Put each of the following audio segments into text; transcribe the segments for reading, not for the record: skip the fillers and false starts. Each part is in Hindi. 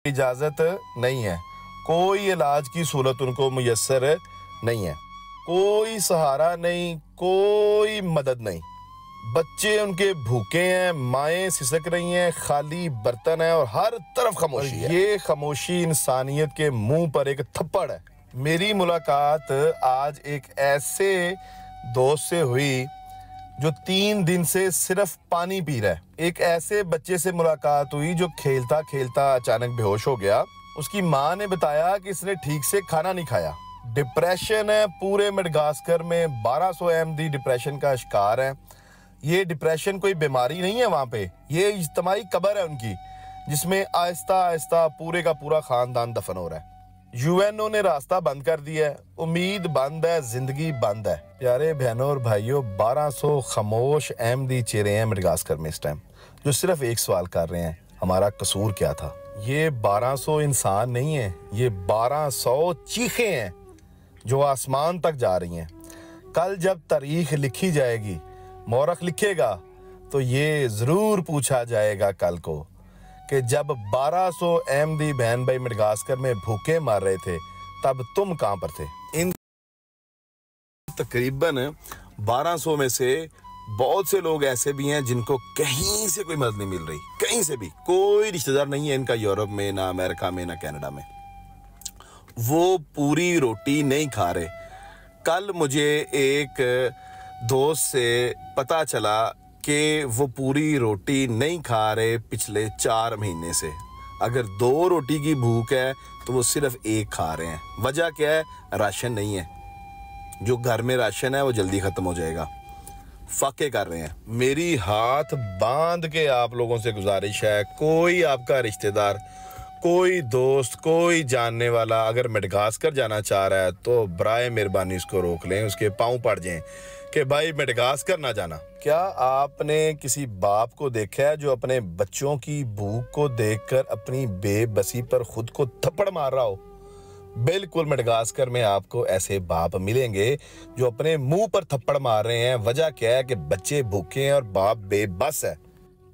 इजाज़त नहीं है, कोई इलाज की सहूलत उनको मुयस्सर नहीं है, कोई सहारा नहीं, कोई मदद नहीं। बच्चे उनके भूखे हैं, माएँ सिसक रही हैं, खाली बर्तन है और हर तरफ खामोशी है। ये खामोशी इंसानियत के मुंह पर एक थप्पड़ है। मेरी मुलाकात आज एक ऐसे दोस्त से हुई जो 3 दिन से सिर्फ पानी पी रहा है। एक ऐसे बच्चे से मुलाकात हुई जो खेलता खेलता अचानक बेहोश हो गया। उसकी माँ ने बताया कि इसने ठीक से खाना नहीं खाया। डिप्रेशन है, पूरे मेडागास्कर में 1200 अहमदी डिप्रेशन का शिकार है। ये डिप्रेशन कोई बीमारी नहीं है वहाँ पे, ये इज्तिमाई कब्र है उनकी, जिसमें आहिस्ता आहिस्ता पूरे का पूरा खानदान दफन हो रहा है। यूएनओ ने रास्ता बंद कर दिया है, उम्मीद बंद है, जिंदगी बंद है। प्यारे बहनों और भाइयों, 1200 खामोश अहमदी चेहरे हैं मेडागास्कर में इस टाइम, जो सिर्फ एक सवाल कर रहे हैं, हमारा कसूर क्या था। ये 1200 इंसान नहीं है, ये 1200 चीखें हैं जो आसमान तक जा रही हैं। कल जब तारीख लिखी जाएगी, मौरख लिखेगा, तो ये जरूर पूछा जाएगा कल को कि जब 1200 अहमदी बहन भाई मेडागास्कर में भूखे मार रहे थे, तब तुम कहां पर थे। इन तकरीबन 1200 में से बहुत से लोग ऐसे भी हैं जिनको कहीं से कोई मदद नहीं मिल रही, कहीं से भी कोई रिश्तेदार नहीं है इनका, यूरोप में ना अमेरिका में ना कनाडा में। वो पूरी रोटी नहीं खा रहे। कल मुझे एक दोस्त से पता चला कि वो पूरी रोटी नहीं खा रहे पिछले 4 महीने से। अगर 2 रोटी की भूख है तो वो सिर्फ 1 खा रहे हैं। वजह क्या है? राशन नहीं है। जो घर में राशन है वो जल्दी ख़त्म हो जाएगा। फाके कर रहे हैं। मेरी हाथ बांध के आप लोगों से गुजारिश है, कोई आपका रिश्तेदार, कोई दोस्त, कोई जानने वाला अगर मेडागास्कर जाना चाह रहा है तो बराए मेहरबानी उसको रोक लें, उसके पाँव पड़ जाएं कि भाई मेडागास्कर ना जाना। क्या आपने किसी बाप को देखा है जो अपने बच्चों की भूख को देखकर अपनी बेबसी पर खुद को थप्पड़ मार रहा हो? बिल्कुल, मेडागास्कर में आपको ऐसे बाप मिलेंगे जो अपने मुंह पर थप्पड़ मार रहे हैं। वजह क्या है कि बच्चे भूखे हैं और बाप बेबस है।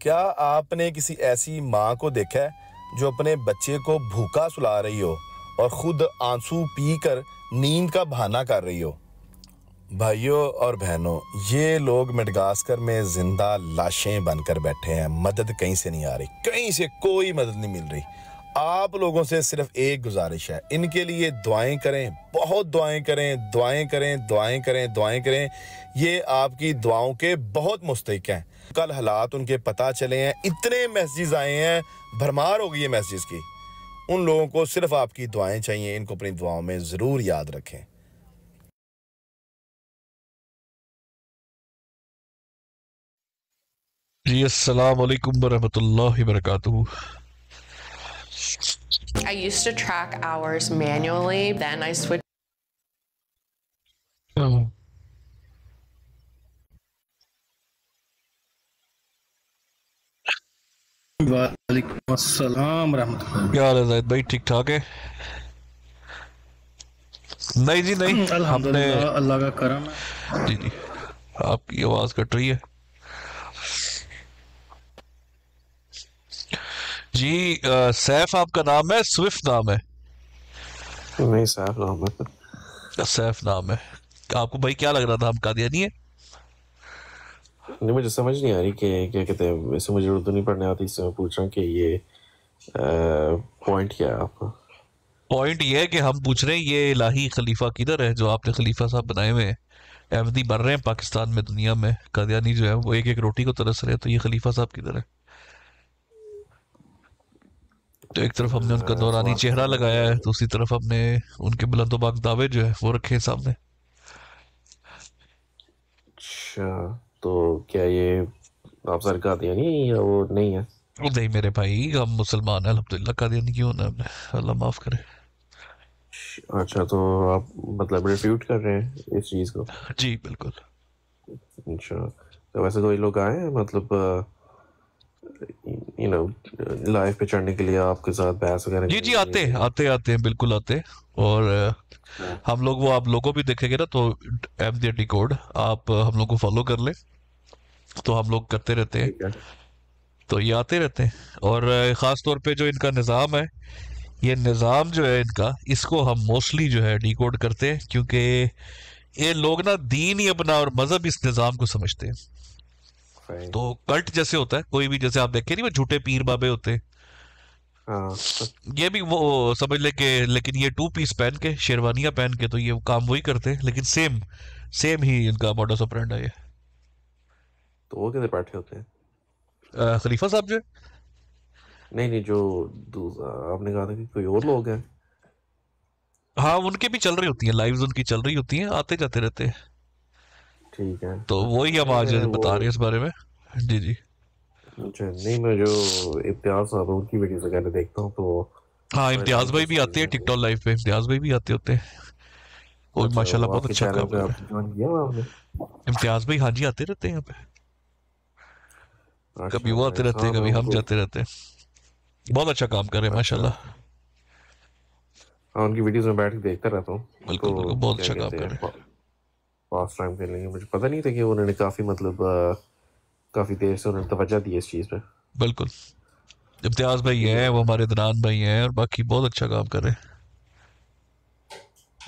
क्या आपने किसी ऐसी माँ को देखा है जो अपने बच्चे को भूखा सुला रही हो और खुद आंसू पीकर नींद का बहाना कर रही हो? भाइयों और बहनों, ये लोग मेडागास्कर में जिंदा लाशें बनकर बैठे हैं। मदद कहीं से नहीं आ रही, कहीं से कोई मदद नहीं मिल रही। आप लोगों से सिर्फ एक गुजारिश है, इनके लिए दुआएं करें, बहुत दुआएं करें, दुआएं करें, दुआएं करें, दुआएं करें। ये आपकी दुआओं के बहुत मुस्तहिक हैं। कल हालात उनके पता चले हैं, इतने मैसेजेस आए हैं, भरमार हो गई है मैसेजेस की। उन लोगों को सिर्फ आपकी दुआएं चाहिए, इनको अपनी दुआओं में ज़रूर याद रखें। जी अस्सलाम वालेकुम वरहमतुल्लाहि वबरकातुहू। I used to track hours manually, then I switched. वालेकुम अस्सलाम रहमतुल्लाह। क्या हाल है ज़ाहिद भाई, ठीक ठाक है? नहीं जी नहीं, हमने अल्हम्दुलिल्लाह, अल्लाह का करम है। जी जी, आपकी आवाज़ कट रही है जी। सैफ आपका नाम है, स्विफ्ट नाम है? नहीं, सैफ नाम है। सैफ नाम है। आपको भाई क्या लग रहा था हम कादियानी है? नहीं, मुझे समझ नहीं आ रही कि क्या कहते हैं। वैसे मुझे उर्दू नहीं पढ़ने आती, इससे मैं पूछ रहा हूँ कि ये पॉइंट क्या है आपका? पॉइंट ये है कि हम पूछ रहे हैं ये इलाही खलीफा किधर है जो आपने खलीफा साहब बनाए हुए हैं। अहमदी बन रहे हैं पाकिस्तान में, दुनिया में। कादियानी जो है वो एक एक रोटी को तरस रहे हैं, तो ये खलीफा साहब किधर है? तो एक तरफ हमने उनका नौरानी सवाल चेहरा समझ नहीं लगाया आ है, रही। दूसरी तरफ हमने उनके बुलंदोबाग दावे जो है वो रखे हैं सामने। अच्छा, तो क्या ये आप सर का दिया नहीं या वो नहीं है? नहीं मेरे भाई, हम मुसलमान हैं अल्हम्दुलिल्लाह, कादियानी क्यों होना है हमने, अल्लाह माफ करे। अच्छा, तो आप मतलब रिफ्यूट कर रहे हैं इस चीज़ को? जी बिल्कुल। अच्छा, तो वैसे कोई लोग आए हैं मतलब यू नो लाइव पे चढ़ने के लिए आपके साथ बहस वगैरह जी करने जी, के आते हैं लिए? आते आते हैं, बिल्कुल आते हैं। और हम लोग, वो आप लोगों भी देखेंगे ना तो MD कोड आप हम लोग को फॉलो कर ले, तो हम लोग करते रहते हैं। ठीक है। तो ये आते रहते हैं। और ख़ास तौर पे जो इनका निज़ाम है, ये निज़ाम जो है इनका, इसको हम मोस्टली जो है डिकोड करते हैं, क्योंकि ये लोग ना दीन ही अपना और मज़हब इस निज़ाम को समझते हैं। Right. तो कल्ट जैसे होता है, कोई भी जैसे आप देखें नहीं, वो झूठे पीर बाबे होते हैं, हाँ ये भी वो समझ ले के, लेकिन ये 2 पीस पहन के, शेरवानियां पहन के, तो ये काम वही करते हैं, लेकिन सेम सेम ही इनका मॉडस ऑपरेंड है ये। तो वो कैसे बैठे होते हैं? खलीफा साहब जो है, नहीं नहीं, जो आपने कहा था कि कोई और लोग हैं। हाँ उनके भी चल रही होती हैं, लाइव्स उनकी चल रही होती हैं, आते जाते रहते हैं। ठीक है। तो वही हम आज मैं बता रहे हैं इस बारे में। जी जी। अच्छा, नहीं मैं जो इम्तियाज साहब है उनकी वीडियोस वगैरह देखता हूँ, तो हाँ इम्तियाज भाई भी आते हैं टिकटॉक लाइव पे, इम्तियाज भाई भी आते होते हैं, वो भी अच्छा, माशाल्लाह वो बहुत आपके अच्छा चैनल काम पे कर रहे आप ज्वाइन किया हुआ आपने? हैं। इम्तियाज भाई हाँ जी आते रहते हैं यहाँ पे, कभी अच्छा वो आते नाइस। रहते हाँ हैं, मैं कभी हम उनको, जाते रहते हैं। बहुत अच्छा काम कर रहे हैं अच्छा माशाल्लाह। हाँ उनकी वीडियोस में बैठ के देखता रहता हूँ। बिल्कुल उनको बिल्कुल, बहुत क्या अच्छा काम कहते कर हैं, रहे हैं। पास टाइम के लिए मुझे पता नहीं था कि उन्होंने काफ़ी मतलब काफ़ी देर से उन्होंने तवज्जो दी इस चीज़ पे। बिल्कुल, इम्तियाज भाई ठीक हैं, है। वो हमारे दनान भाई हैं, और बाकी बहुत अच्छा काम कर रहे हैं।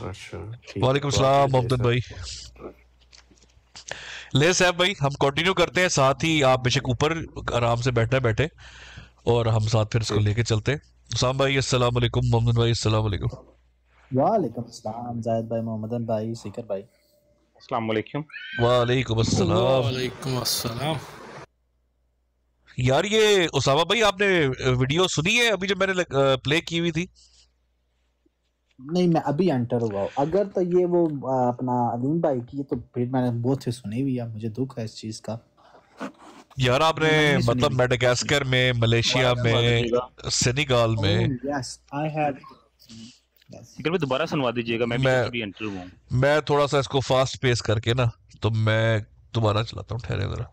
अच्छा ठीक है, वालेकुम तो आप सलाम मुझे मोहम्मद सर। भाई। ले साहब भाई हम कंटिन्यू करते हैं, साथ ही आप बेशक ऊपर आराम से बैठे बैठे, और हम साथ फिर इसको ठीक। लेके चलते हैं। साम भाई अस्सलाम वालेकुम, मोहम्मद भाई अस्सलाम वालेकुम। वालेकुम अस्सलाम जायद भाई, मोहम्मदन भाई, सीकर भाई। अस्सलाम वालेकुम। वालेकुम अस्सलाम। वालेकुम अस्सलाम। यार ये उसामा भाई, आपने वीडियो सुनी है अभी जो मैंने प्ले की हुई थी? नहीं मैं अभी एंटर हुआ हूँ, अगर तो ये वो अपना अलीम भाई की, तो फिर मैंने बहुत से सुनी हुई है, मुझे दुख है इस चीज का। यार आपने मैंने नहीं सुनी मतलब हुई। मेडागास्कर में, मलेशिया में, सेनेगाल में, यस आई हैड। फिर भी दोबारा सुनवा दीजिएगा, मैं भी मैं जस्ट अभी एंटर हुआ हूँ। मैं थोड़ा सा इसको फास्ट पेस करके ना, तो मैं दोबारा चलाता हूँ, ठहरे जरा।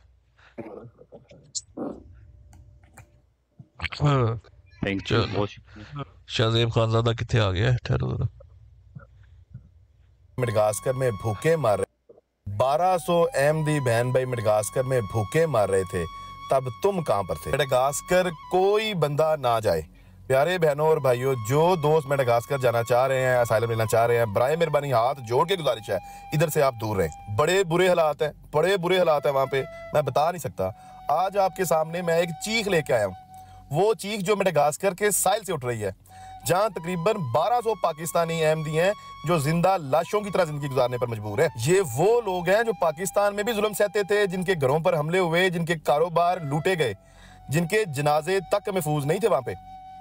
थैंक यू, चलो बहुत शुक्रिया। शाहजेब खानजादा कितने आ गया है, ठहरो जरा। मेडागास्कर में भूखे मार रहे, 1200 अहमदी बहन भाई मेडागास्कर में भूखे मार रहे थे, तब तुम कहां पर थे? मेडागास्कर कोई बंदा ना जाए। प्यारे बहनों और भाइयों, जो दोस्त मेडागास्कर जाना चाह रहे हैं, असाइलम लेना चाह रहे हैं, बराए मेहरबानी हाथ जोड़ के गुजारिश है, इधर से आप दूर रहें। बड़े बुरे हालात हैं, बड़े बुरे हालात हैं वहां पे, मैं बता नहीं सकता। आज आपके सामने मैं एक चीख लेके आया हूँ, वो चीख जो मेडागास्कर के साहिल से उठ रही है, जहां तकरीबन 1200 पाकिस्तानी अहमदी हैं जो जिंदा लाशों की तरह जिंदगी गुजारने पर मजबूर हैं। ये वो लोग हैं जो पाकिस्तान में भी जुल्म सहते थे, जिनके घरों पर हमले हुए, जिनके कारोबार लूटे गए, जिनके जनाजे तक महफूज नहीं थे वहां पे।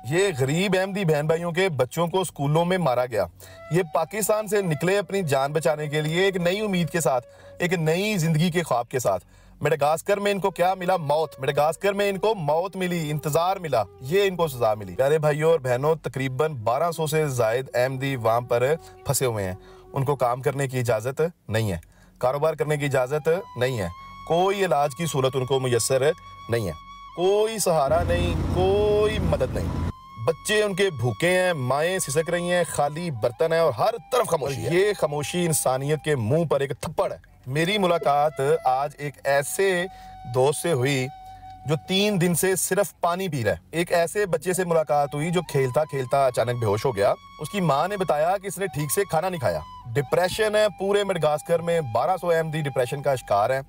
ये गरीब अहमदी बहन भाइयों के बच्चों को स्कूलों में मारा गया। ये पाकिस्तान से निकले अपनी जान बचाने के लिए एक नई उम्मीद के साथ, एक नई जिंदगी के ख्वाब के साथ। मेडागास्कर में इनको क्या मिला? मौत। मेडागास्कर में इनको मौत मिली, इंतजार मिला, ये इनको सजा मिली। प्यारे भाइयों और बहनों, तकरीबन 1200 से जायद अहमदी वहां पर फंसे हुए हैं। उनको काम करने की इजाजत नहीं है, कारोबार करने की इजाजत नहीं है, कोई इलाज की सूरत उनको मुयस्सर नहीं है, कोई सहारा नहीं, कोई मदद नहीं। बच्चे उनके भूखे हैं, माएँ सिसक रही हैं, खाली बर्तन है और हर तरफ खामोशी है। ये खामोशी इंसानियत के मुंह पर एक थप्पड़ है। मेरी मुलाकात आज एक ऐसे दोस्त से हुई जो 3 दिन से सिर्फ पानी पी रहा है। एक ऐसे बच्चे से मुलाकात हुई जो खेलता खेलता अचानक बेहोश हो गया। उसकी माँ ने बताया कि इसने ठीक से खाना नहीं खाया। डिप्रेशन है पूरे मेडागास्कर में, 1200 अहमदी डिप्रेशन का शिकार है।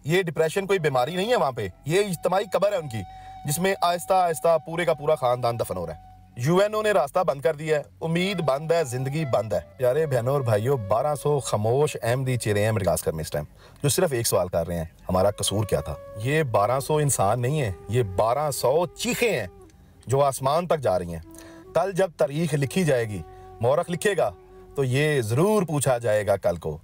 ये डिप्रेशन कोई बीमारी नहीं है वहां पे, ये इज्तिमाई कब्र है उनकी, जिसमें आहिस्ता आहिस्ता पूरे का पूरा खानदान दफन हो रहा है। यूएनओ ने रास्ता बंद कर दिया है, उम्मीद बंद है, जिंदगी बंद है। प्यारे बहनों और भाइयों, 1200 खामोश अहमदी चेहरे हैं मेडागास्कर में इस टाइम, जो सिर्फ एक सवाल कर रहे हैं, हमारा कसूर क्या था? ये 1200 इंसान नहीं है, ये 1200 चीखें हैं जो आसमान तक जा रही हैं। कल जब तारीख लिखी जाएगी, मौरख लिखेगा, तो ये जरूर पूछा जाएगा कल को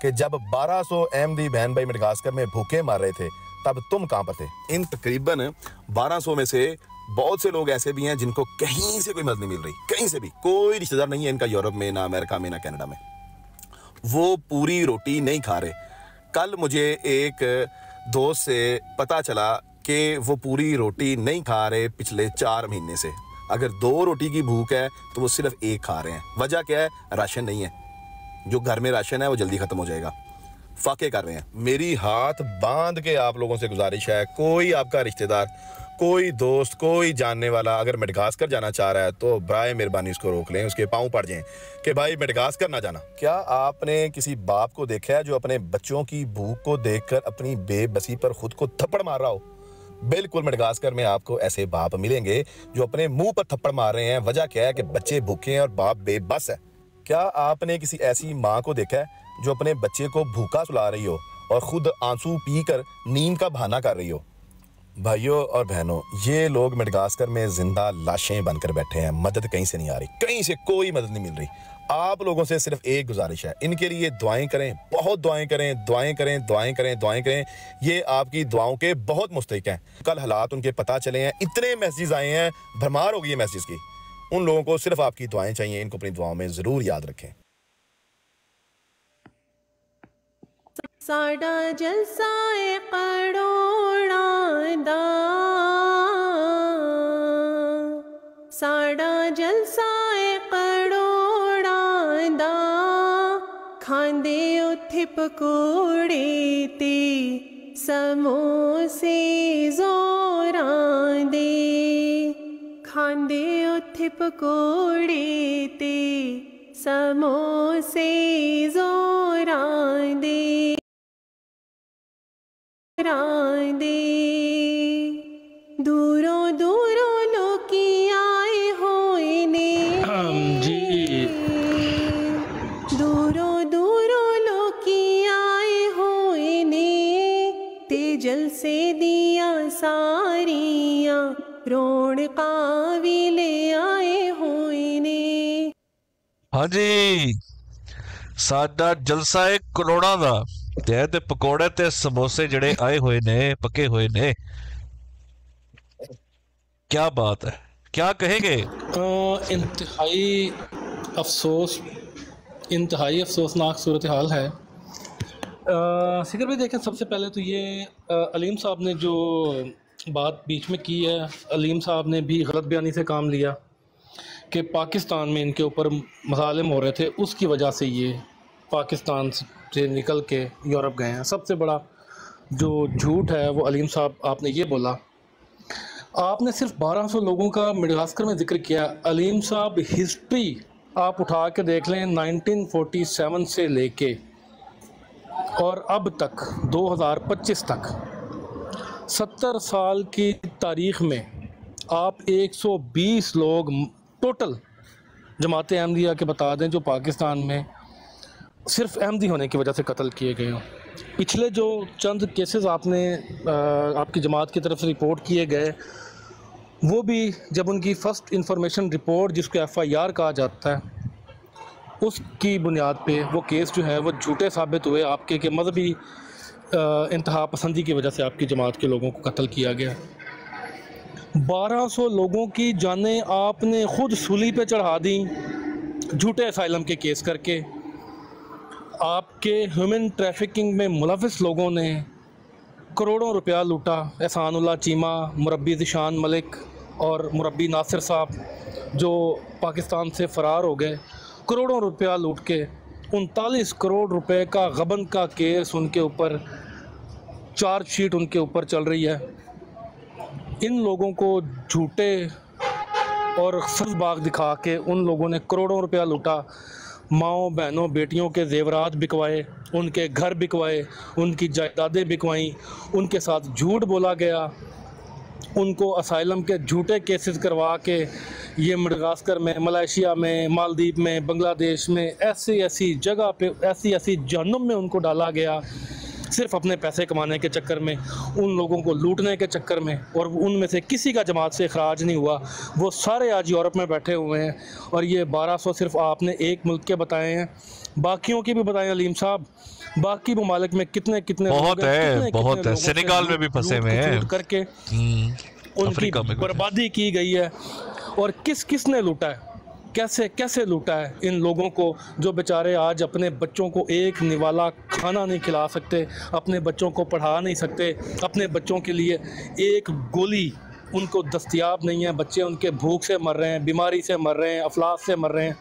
कि जब 1200 अहमदी बहन भाई मेडागास्कर में भूखे मार रहे थे, तब तुम कहां पर थे? इन तकरीबन 1200 में से बहुत से लोग ऐसे भी हैं जिनको कहीं से कोई मदद नहीं मिल रही, कहीं से भी कोई रिश्तेदार नहीं है इनका, यूरोप में ना, अमेरिका में ना, कनाडा में। वो पूरी रोटी नहीं खा रहे। कल मुझे एक दोस्त से पता चला कि वो पूरी रोटी नहीं खा रहे पिछले 4 महीने से। अगर 2 रोटी की भूख है तो वो सिर्फ 1 खा रहे हैं। वजह क्या है? राशन नहीं है। जो घर में राशन है वो जल्दी खत्म हो जाएगा, फाके कर रहे हैं। मेरी हाथ बांध के आप लोगों से गुजारिश है, कोई आपका रिश्तेदार, कोई दोस्त, कोई जानने वाला अगर मेडगास्कर जाना चाह रहा है तो बराए मेहरबानी उसको रोक लें, उसके पाँव पड़ जाएं कि भाई मेडगास्कर ना जाना। क्या आपने किसी बाप को देखा है जो अपने बच्चों की भूख को देखकर अपनी बेबसी पर खुद को थप्पड़ मार रहा हो? बिल्कुल, मेडगास्कर में आपको ऐसे बाप मिलेंगे जो अपने मुंह पर थप्पड़ मार रहे हैं। वजह क्या है कि बच्चे भूखे हैं और बाप बेबस है। क्या आपने किसी ऐसी माँ को देखा है जो अपने बच्चे को भूखा सुला रही हो और खुद आंसू पीकर नींद का बहाना कर रही हो? भाइयों और बहनों, ये लोग मेडगास्कर में जिंदा लाशें बनकर बैठे हैं। मदद कहीं से नहीं आ रही, कहीं से कोई मदद नहीं मिल रही। आप लोगों से सिर्फ एक गुजारिश है, इनके लिए दुआएं करें, बहुत दुआएं करें, दुआएं करें, दुआएं करें, दुआएं करें। ये आपकी दुआओं के बहुत मुस्तहिक हैं। कल हालात उनके पता चले हैं, इतने मैसेज आए हैं, भरमार हो गई है मैसेज की। उन लोगों को सिर्फ आपकी दुआएं चाहिए, इनको अपनी दुआओं में जरूर याद रखें। साडा जलसाए करोड़ां दा, साडा जलसाए करोड़ां दा, खांदे उत्थे पकौड़े ते समोसे जोरां दे, खांदे उत्थे पकौड़े ते समोसे जोरां दे, दूरों दूरों लोकी आए होए ने, जी दूरों दूरों लोकी आए होए ने, ते जलसे दिया सारियां रौनकां भी ले आए होए ने। हाँ जी, साडा जलसा है करोड़ां दा ते पकौड़े ते समोसे जड़े आए हुए ने, पके हुए ने। क्या बात है, क्या कहेंगे? इंतहाई अफसोस, इंतहाई अफसोसनाक सूरत हाल है। सिकर भाई देखें, सबसे पहले तो ये अलीम साहब ने जो बात बीच में की है, अलीम साहब ने भी गलत बयानी से काम लिया कि पाकिस्तान में इनके ऊपर मज़ालिम हो रहे थे, उसकी वजह से ये पाकिस्तान से निकल के यूरोप गए हैं। सबसे बड़ा जो झूठ है वो अलीम साहब आपने ये बोला। आपने सिर्फ 1200 लोगों का मेडगास्कर में जिक्र किया। अलीम साहब, हिस्ट्री आप उठा के देख लें, 1947 से लेके और अब तक 2025 तक 70 साल की तारीख़ में आप 120 लोग टोटल जमात अहमदिया के बता दें जो पाकिस्तान में सिर्फ अहमदी होने की वजह से कत्ल किए गए हों। पिछले जो चंद केसेस आपने आपकी जमात की तरफ से रिपोर्ट किए गए, वो भी जब उनकी फ़र्स्ट इंफॉर्मेशन रिपोर्ट, जिसको FIR कहा जाता है, उसकी बुनियाद पे वो केस जो है वो झूठे साबित हुए आपके, कि मजहबी इंतहा पसंदी की वजह से आपकी जमात के लोगों को कत्ल किया गया। 1200 लोगों की जानें आपने खुद सूली पे चढ़ा दी झूठे असाइलम के केस करके। आपके ह्यूमन ट्रैफिकिंग में मुलविस लोगों ने करोड़ों रुपया लूटा। एहसानुल्लाह चीमा, मुरब्बी ज़िशान मलिक और मुरब्बी नासिर साहब जो पाकिस्तान से फ़रार हो गए, करोड़ों रुपया लूट के 39 करोड़ रुपए का गबन का केस उनके ऊपर, चार्जशीट उनके ऊपर चल रही है। इन लोगों को झूठे और सब्ज़बाग दिखा के उन लोगों ने करोड़ों रुपया लूटा। माओ बहनों बेटियों के जेवरात बिकवाए, उनके घर बिकवाए, उनकी जायदादें बिकवाईं, उनके साथ झूठ बोला गया, उनको असाइलम के झूठे केसेस करवा के ये मडगास्कर में, मलेशिया में, मालदीव में, बांग्लादेश में, ऐसी ऐसी जगह पे, ऐसी ऐसी जहन्नुम में उनको डाला गया, सिर्फ अपने पैसे कमाने के चक्कर में, उन लोगों को लूटने के चक्कर में। और उनमें से किसी का जमात से इखराज नहीं हुआ, वो सारे आज यूरोप में बैठे हुए हैं। और ये 1200 सिर्फ आपने एक मुल्क के बताए हैं, बाकियों के भी बताएं अलीम साहब। बाकी ममालिक में कितने कितने बहुत है, बहुत है। सेनेगाल में भी फंसे हुए हैं करके उनकी बर्बादी की गई है। और किस किस ने लूटा है, कैसे कैसे लूटा है इन लोगों को, जो बेचारे आज अपने बच्चों को एक निवाला खाना नहीं खिला सकते, अपने बच्चों को पढ़ा नहीं सकते, अपने बच्चों के लिए एक गोली उनको दस्तयाब नहीं है। बच्चे उनके भूख से मर रहे हैं, बीमारी से मर रहे हैं, अफलास से मर रहे हैं,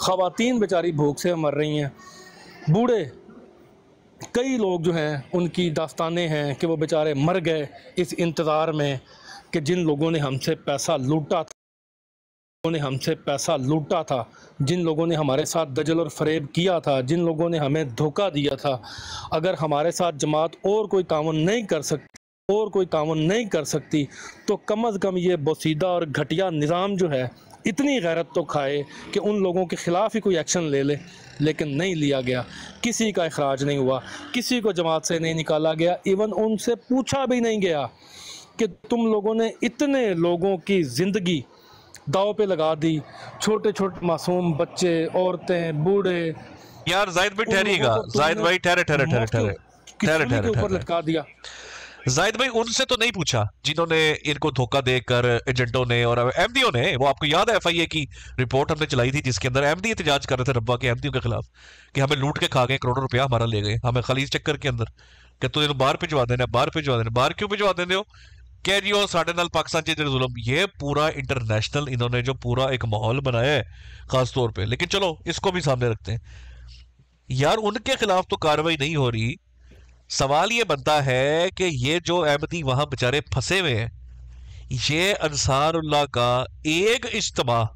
ख़वातीन बेचारी भूख से मर रही हैं, बूढ़े कई लोग जो हैं उनकी दास्तानें हैं कि वो बेचारे मर गए इस इंतज़ार में कि जिन लोगों ने हमसे पैसा लूटा था, जिन लोगों ने हमारे साथ दजल और फरेब किया था, जिन लोगों ने हमें धोखा दिया था, अगर हमारे साथ जमात और कोई ताउन नहीं कर सकती तो कम अज़ कम ये बोसीदा और घटिया निज़ाम जो है इतनी गैरत तो खाए कि उन लोगों के ख़िलाफ़ ही कोई एक्शन ले ले। लेकिन नहीं लिया गया, किसी का इखराज नहीं हुआ, किसी को जमात से नहीं निकाला गया, इवन उनसे पूछा भी नहीं गया कि तुम लोगों ने इतने लोगों की ज़िंदगी दाव पे लगा दी, छोटे छोटे मासूम बच्चे, औरतें, बूढ़े। यार जाहिद भाई ठहरिएगा, जाहिद भाई ठहरे ऊपर लटका दिया। जाहिद भाई उनसे तो नहीं पूछा जिन्होंने इनको धोखा देकर एजेंटों ने और एमडीओ ने, वो आपको याद है एफआईए की रिपोर्ट हमने चलाई थी जिसके अंदर एमडी एहतजाज कर रहे थे रब्बा के एमडीओ के खिलाफ कि हमें लूट के खा गए, करोड़ों रुपया हमारा ले गए, हमें खलीज चक्कर के अंदर कि तू इन्हों बाहर भिजवा देना, बाहर क्यों भिजवा देंगे हो, कह रही हो साढ़े नाल पाकिस्तान च जुल्म। ये पूरा इंटरनेशनल इन्होंने जो पूरा एक माहौल बनाया है खास तौर पे, लेकिन चलो इसको भी सामने रखते हैं यार, उनके खिलाफ तो कार्रवाई नहीं हो रही। सवाल ये बनता है कि ये जो अहमदी वहां बेचारे फंसे हुए हैं, ये अंसारुल्लाह का एक इज्तिमा,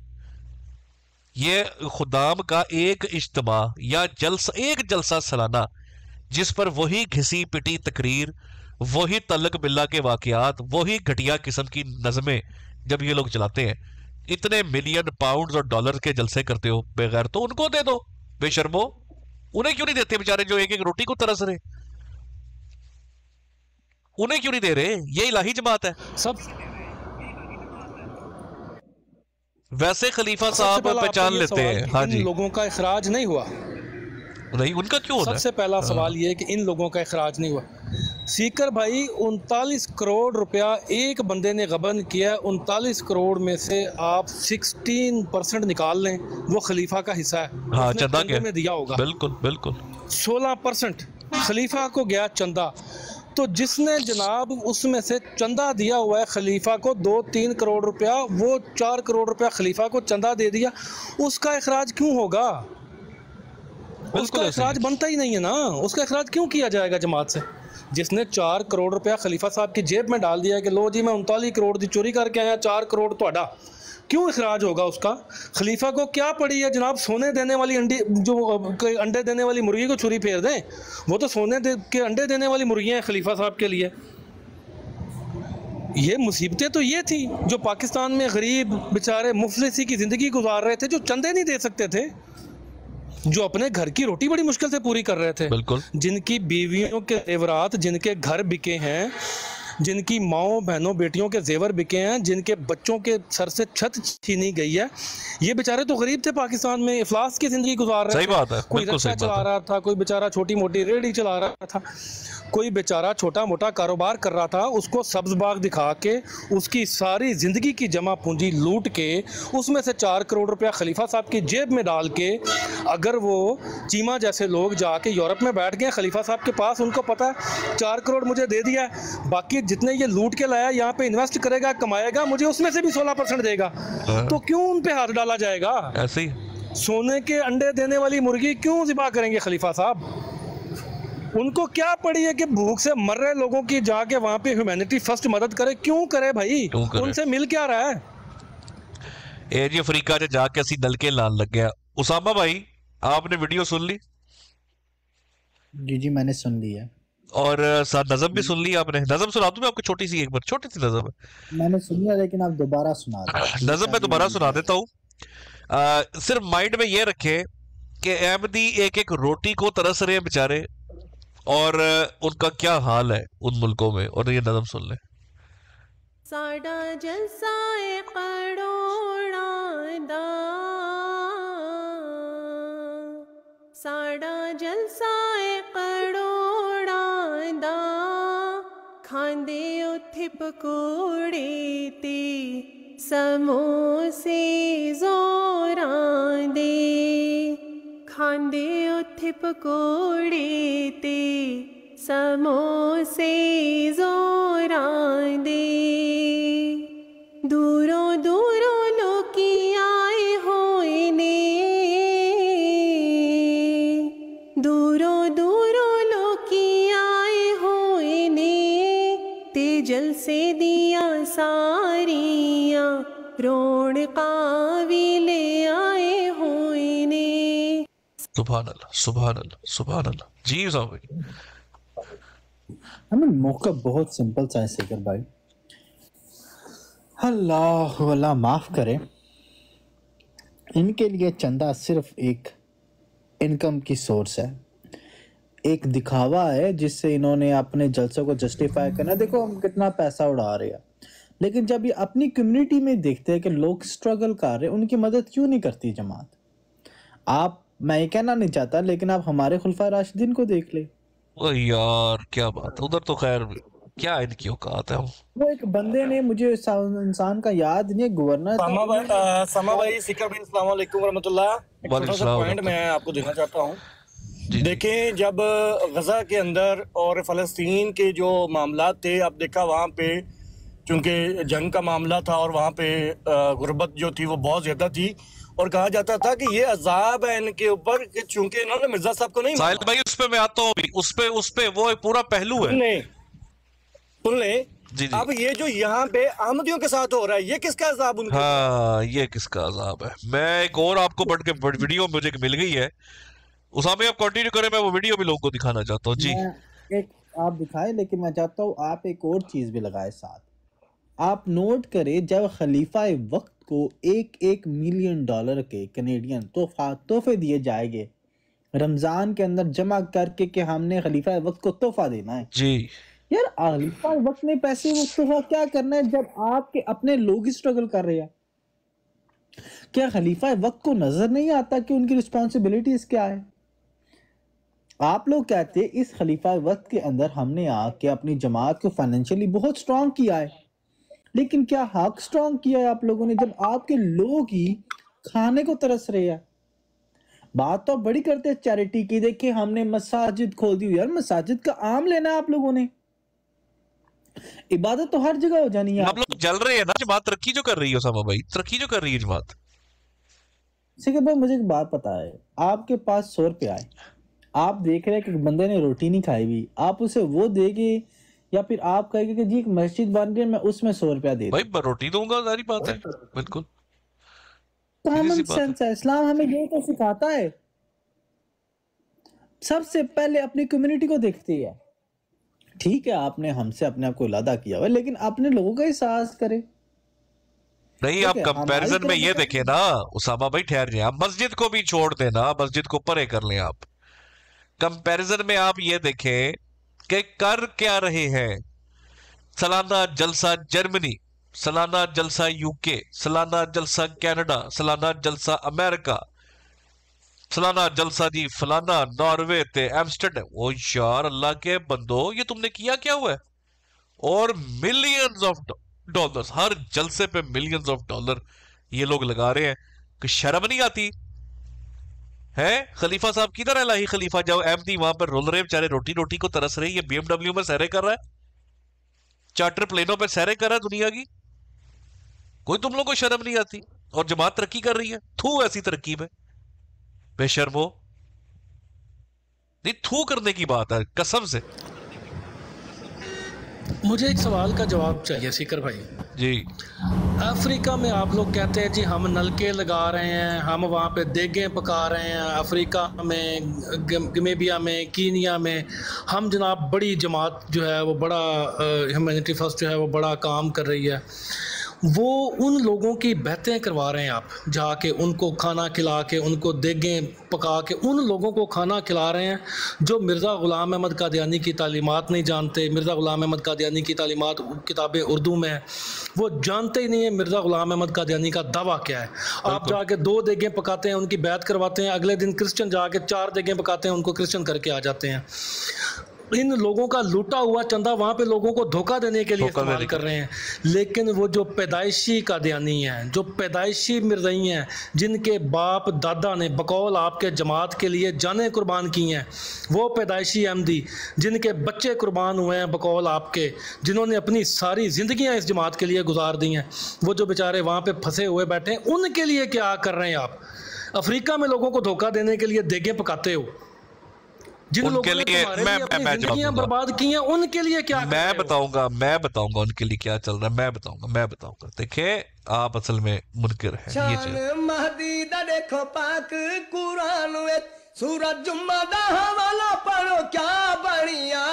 ये खुदाम का एक इज्तिमा या एक जलसा सालाना जिस पर वही घिसी पिटी तकरीर, वही तलक बिल्ला के वाकयात, वही घटिया किस्म की नज़में जब ये लोग चलाते हैं, इतने मिलियन पाउंड्स और डॉलर के जलसे करते हो बगैर, तो उनको दे दो बेशर्मो, उन्हें क्यों नहीं देते बेचारे जो एक एक रोटी को तरस रहे, उन्हें क्यों नहीं दे रहे? ये इलाही जमात है सब। वैसे खलीफा साहब पहचान लेते हैं। हाँ जी, लोगों का इखराज नहीं हुआ, नहीं उनका क्यों होना? सबसे पहला सवाल ये है कि इन लोगों का इखराज नहीं हुआ। सीकर भाई 39 करोड़ रुपया एक बंदे ने गबन किया, 39 करोड़ में से आप 16% निकाल लें, वो खलीफा का हिस्सा है। हाँ, चंदा में दिया होगा, बिल्कुल 16% खलीफा को गया चंदा। तो जिसने जनाब उसमें से चंदा दिया हुआ है खलीफा को 2-3 करोड़ रुपया, वो 4 करोड़ रुपया खलीफा को चंदा दे दिया, उसका इखराज क्यों होगा? उसका इखराज बनता ही नहीं है ना, उसका इखराज क्यों किया जाएगा जमात से? जिसने 4 करोड़ रुपया खलीफा साहब की जेब में डाल दिया कि लो जी मैं 39 करोड़ की चोरी करके आया, 4 करोड़ ਤੁਹਾਡਾ, क्यों इखराज होगा उसका? खलीफा को क्या पड़ी है जनाब, सोने देने वाली अंडे देने वाली मुर्गी को छुरी फेर दें, वो तो के अंडे देने वाली मुर्गियाँ हैं खलीफा साहब के लिए। ये मुसीबतें तो ये थी जो पाकिस्तान में गरीब बेचारे मुफलिसी की ज़िंदगी गुजार रहे थे, जो चंदे नहीं दे सकते थे, जो अपने घर की रोटी बड़ी मुश्किल से पूरी कर रहे थे, जिनकी बीवियों के जेवरात, जिनके घर बिके हैं, जिनकी माओ बहनों बेटियों के जेवर बिके हैं, जिनके बच्चों के सर से छत छीनी गई है, ये बेचारे तो गरीब थे, पाकिस्तान में इफलास की ज़िंदगी गुजार रहे थे। सही बात है, कोई रिक्शा चला रहा था, कोई बेचारा छोटी मोटी रेहड़ी चला रहा था, कोई बेचारा छोटा मोटा कारोबार कर रहा था, उसको सब्ज बाग दिखा के उसकी सारी ज़िंदगी की जमा पूंजी लूट के उसमें से 4 करोड़ रुपया खलीफा साहब की जेब में डाल के, अगर वो चीमा जैसे लोग जाके यूरोप में बैठ गए खलीफा साहब के पास, उनको पता है 4 करोड़ मुझे दे दिया है, बाकी जितने ये लूट के लाया यहाँ पे इन्वेस्ट करेगा, कमाएगा, मुझे उसमें से भी 16% देगा, तो क्यों उन पे हाथ डाला जाएगा? ऐसे ही सोने के अंडे देने वाली मुर्गी क्यों ज़िबा करेंगे खलीफा साहब? उनको क्या पड़ी है कि भूख से मर रहे लोगों की जाके वहां पे ह्यूमैनिटी फर्स्ट मदद करे? क्यों करे भाई? उनसे मिल क्या रहा है? ए जी अफ्रीका च जाके असी नलके लान लग गया। उसामा भाई आपने वीडियो सुन ली? जी जी मैंने सुन ली है, और साथ नज़म भी सुन ली आपने? नज़म सुना दूं मैं आपको, छोटी सी, एक बार छोटी सी नज़म है, मैंने सुन लिया लेकिन आप दोबारा सुना दो। नज़म मैं दोबारा सुना देता हूँ। सिर्फ माइंड में ये रखे कि अहमदी एक एक रोटी को तरस रहे हैं बेचारे, और उनका क्या हाल है उन मुल्कों में, और ये नज़म सुन ले। साडा जलसाए करोड़ा दा, साडा जलसाए करोड़ा दा, खांदे उत्थे पकौड़े ते समोसे जोरां दे, खांदे उत्थे पकौड़े ते समोसे जोरां दे, दूरों दूरों लोकी आए होए ने, दूरों दूरों लोकी आए होए ने, ते जलसे दिया सा सुभान अल्लाह, सुभान अल्लाह, सुभान अल्लाह। जी साहब भाई। हमें मौका बहुत सिंपल सा है सिकर भाई। अल्लाह माफ करे, इनके लिए चंदा सिर्फ एक इनकम की सोर्स है, एक दिखावा है जिससे इन्होंने अपने जलसों को जस्टिफाई करना। देखो हम कितना पैसा उड़ा रहे हैं, लेकिन जब ये अपनी कम्युनिटी में देखते हैं कि लोग स्ट्रगल कर रहे हैं, उनकी मदद क्यों नहीं करती जमात? आप, मैं ये कहना नहीं चाहता, लेकिन आप हमारे खुलफा राशिदीन को देख ले। ओ यार क्या बात, उधर तो खैर क्या इनकी औकात है। वो एक बंदे ने, मुझे इंसान का याद नहीं है, गवर्नर समा भाई सिकर भाई अस्सलाम वालेकुम रहमतुल्लाह। एक छोटा सा पॉइंट मैं आपको देना चाहता हूँ। देखें, जब गजा के अंदर और फ़लस्तीन के जो मामला थे, अब देखा वहाँ पे चूँकि जंग का मामला था और वहाँ पे गुर्बत जो थी वो बहुत ज़्यादा थी, और कहा जाता था कि ये अजाब है इनके ऊपर कि चूँकि इन्होंने मिर्जा साहब को नहीं साहिल भाई उस पे मैं आता हूँ, उस पे वो एक पूरा पहलू है। सुन ले अब ये जो यहाँ पे अहमदियों के साथ हो रहा है, ये किसका अजाब उनके? हाँ, ये किसका अजाब है? मैं एक और आपको बढ़ के वीडियो मुझे मिल गई है, उसामे आप कंटिन्यू करें, मैं वो वीडियो भी लोगों को दिखाना चाहता हूँ। जी एक आप दिखाएं, लेकिन मैं चाहता हूँ आप एक और चीज भी लगाए साथ। आप नोट करें, जब खलीफा वक्त को $1 मिलियन के कनेडियन तोहफे दिए जाएंगे रमजान के अंदर जमा करके कि हमने खलीफा वक्त को तोहफा देना है। जी यार, खलीफा वक्त ने पैसे वो तोहफा क्या करना है जब आपके अपने लोग स्ट्रगल कर रहे हैं? क्या खलीफा वक्त को नजर नहीं आता कि उनकी रिस्पॉन्सिबिलिटीज क्या है? आप लोग कहते हैं इस खलीफा वक्त के अंदर हमने आके अपनी जमात को फाइनेंशियली बहुत स्ट्रांग किया है, लेकिन क्या हक स्ट्रांग किया है आप लोगों ने जब आपके लोग ही खाने को तरस रहे हैं? बात तो बड़ी करते हैं चैरिटी की, देखिए हमने मसाजिद खोल दी। यार मसाजिद का आम लेना है आप लोगों ने, इबादत तो हर जगह हो जानी है। आप लोग जल रहे हैं ना, जमात तरक्की जो कर रही है उसामा भाई, तरक्की जो कर रही है जमात। सिकर भाई मुझे एक बात पता है, आपके पास 100 रुपया है, आप देख रहे हैं कि बंदे ने रोटी नहीं खाई हुई, आप उसे वो देंगे या फिर आप कहेंगे कि जी एक मस्जिद बन रही है मैं उसमें 100 रुपया दे भाई? रोटी दूंगा, सारी बात है, बिल्कुल कॉमन सेंस है। इस्लाम हमें ये तो सिखाता है, सबसे पहले अपनी कम्युनिटी को देखती है। ठीक है, आपने हमसे अपने आप को इलादा किया हुआ, लेकिन अपने लोगों का एहसास करें। नहीं, आप कंपैरिजन में ये देखें ना उसामा भाई, ठहर जाए, आप मस्जिद को भी छोड़ देना, मस्जिद को परे कर लें। आप कंपैरिजन में आप ये देखें कि कर क्या रहे हैं। सालाना जलसा जर्मनी, सालाना जलसा यूके, सालाना जलसा कनाडा, सालाना जलसा अमेरिका, सालाना जलसा जी फलाना नॉर्वे ते एम्स्टर्डम। ओ यार अल्लाह के बंदो, ये तुमने किया क्या हुआ है? और मिलियंस ऑफ डॉलर्स, हर जलसे पे मिलियंस ऑफ डॉलर ये लोग लगा रहे हैं, कि शर्म नहीं आती है? खलीफा साहब किधर है? लाही खलीफा जाओ एमडी, वहां पर रोल रहे बेचारे, रोटी रोटी को तरस रहे। ये BMW में सैरे कर रहा है, चार्टर प्लेनों पे सैरे कर रहा है दुनिया की, कोई तुम लोग को शर्म नहीं आती? और जमात तरक्की कर रही है, थू ऐसी तरक्की में बेशर्मो। नहीं, थू करने की बात है कसम से। मुझे एक सवाल का जवाब चाहिए सिकर भाई जी। अफ्रीका में आप लोग कहते हैं जी हम नलके लगा रहे हैं, हम वहाँ पे देगें पका रहे हैं, अफ्रीका में, गमेबिया में, कीनिया में हम जनाब बड़ी जमात जो है वो बड़ा ह्यूमैनिटी फर्स्ट जो है वो बड़ा काम कर रही है। वो उन लोगों की बहतें करवा रहे हैं आप, जाके उनको खाना खिला के, उनको देगें पका के उन लोगों को खाना खिला रहे हैं जो मिर्ज़ा ग़ुलाम अहमद कादियानी की तालीमात नहीं जानते। मिर्ज़ा ग़ुलाम अहमद कादियानी की तालीमात किताबें उर्दू में है, वो जानते ही नहीं है मिर्ज़ा ग़ुलाम अहमद कादियानी का दावा क्या है। आप जाके 2 देगें पकाते हैं, उनकी बैत करवाते हैं, अगले दिन क्रिश्चियन जाके 4 देगें पकाते हैं, उनको क्रिश्चियन करके आ जाते हैं। इन लोगों का लूटा हुआ चंदा वहाँ पे लोगों को धोखा देने के लिए इस्तेमाल कर रहे हैं। लेकिन वो जो पैदाइशी कादियानी हैं, जो पैदाइशी मिर्ज़ई हैं, जिनके बाप दादा ने बकौल आपके जमात के लिए जानें कुर्बान की हैं, वो पैदाइशी अहमदी जिनके बच्चे कुर्बान हुए हैं बकौल आपके, जिन्होंने अपनी सारी ज़िंदगियाँ इस जमात के लिए गुजार दी हैं, वो जो बेचारे वहाँ पर फंसे हुए बैठे हैं, उनके लिए क्या कर रहे हैं आप? अफ्रीका में लोगों को धोखा देने के लिए देगें पकाते हो, जिन उनके लोगों ने लिए तुम्हारे लिए अपनी मैं जिंदगियां बर्बाद की हैं उनके लिए क्या कर रहे हो? मैं बताऊंगा उनके लिए क्या चल रहा है। मैं बताऊंगा देखिए आप असल में मुनकिर हैं ये शान चीज। महदी दा देखो पाक कुरान विच सूरज जुम्मा दा हवाला पढ़ो क्या बढ़िया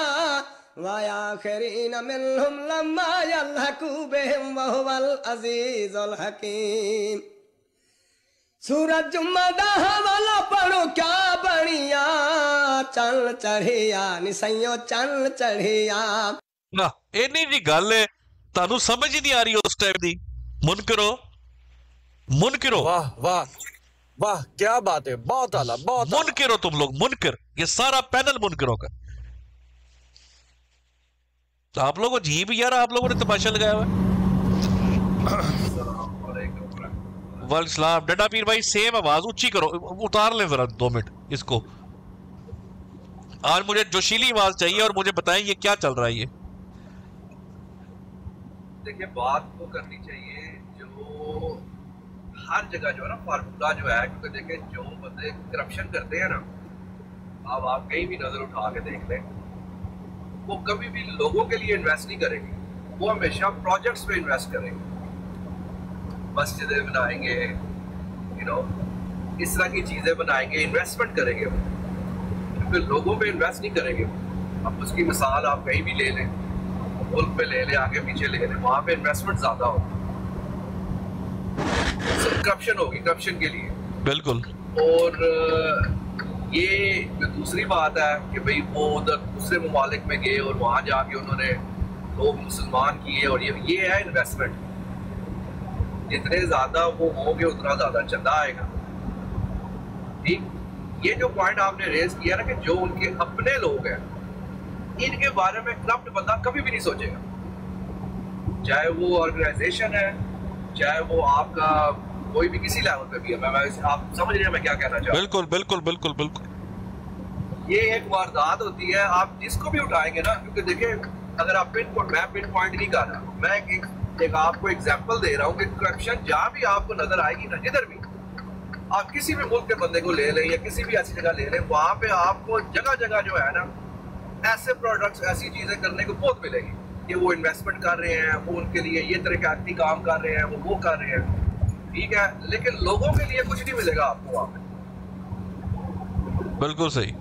वाया आखिरीन मिनहुम लम्मा यल्हकू बिहिम वहुवल अजीजुल हकीम। सूरज जुम्मा दा हवाला पढ़ो क्या बढ़िया चल चढ़िया निसैयो चल चढ़िया। ना इन्नी जी गल है तानू समझ ही नहीं आ रही उस टाइम दी। मुनकिरो वाह वाह वाह क्या बात है, बहुत आला, बहुत मुनकिरो तुम लोग मुनकिर, ये सारा पैनल मुनकिरों का। तो आप लोगों को जी भी यार आप लोगों ने तमाशा लगाया हुआ वाल इस्लाम। डंडा पीर भाई सेम आवाज ऊंची करो, उतार लें जरा 2 मिनट इसको। आज मुझे जोशीली आवाज चाहिए और मुझे बताएं ये क्या चल रहा है। ये देखिए बात तो करनी चाहिए जो हर जगह जो है ना फार्मूला जो है, क्योंकि देखिए जो बंदे करप्शन करते हैं ना, अब आप कहीं भी नजर उठा के देख लें, वो कभी भी लोगों के लिए इन्वेस्ट नहीं करेंगे, वो हमेशा प्रोजेक्ट्स पे इन्वेस्ट करेंगे। मस्जिदें बनाएंगे, इस तरह की चीजें बनाएंगे, इन्वेस्टमेंट करेंगे, क्योंकि लोगों पे इन्वेस्ट नहीं करेंगे। अब उसकी मिसाल आप कहीं भी ले लें, मुल्क पे ले लें, आगे पीछे ले लें, वहां पे इन्वेस्टमेंट ज्यादा हो, करप्शन होगी, करप्शन के लिए बिल्कुल। और ये जो दूसरी बात है कि भाई वो उधर दूसरे ममालिक में गए और वहां जाके उन्होंने लोग मुसलमान किए, और ये है इन्वेस्टमेंट। जितने ज्यादा वो होंगे उतना ज्यादा चंदा आएगा। ठीक, ये जो पॉइंट आपने रेज किया ना कि जो उनके अपने लोग हैं, इनके बारे में करप्ट बंदा कभी भी नहीं सोचेगा, चाहे वो ऑर्गेनाइजेशन है, चाहे वो आपका कोई भी किसी लेवल पे भी है। आप समझ रहे हैं मैं क्या कहना चाहता हूँ? बिल्कुल बिल्कुल बिल्कुल बिल्कुल। ये एक वारदात होती है, आप जिसको भी उठाएंगे ना, क्योंकि देखिए अगर आप मैं पिन पॉइंट नहीं कर रहा, मैं एक आपको एग्जांपल दे रहा हूँ कि करप्शन जहाँ भी आपको नजर आएगी ना, जिधर भी आप किसी भी मुल्क के बंदे को ले लें या किसी भी ऐसी जगह ले लें, वहां पे आपको जगह जगह जो है ना ऐसे प्रोडक्ट्स, ऐसी चीजें करने को बहुत मिलेगी कि वो इन्वेस्टमेंट कर रहे हैं, वो उनके लिए ये तरक्याती काम कर रहे हैं, वो कर रहे हैं। ठीक है, लेकिन लोगों के लिए कुछ नहीं मिलेगा आपको वहां पे। बिल्कुल सही,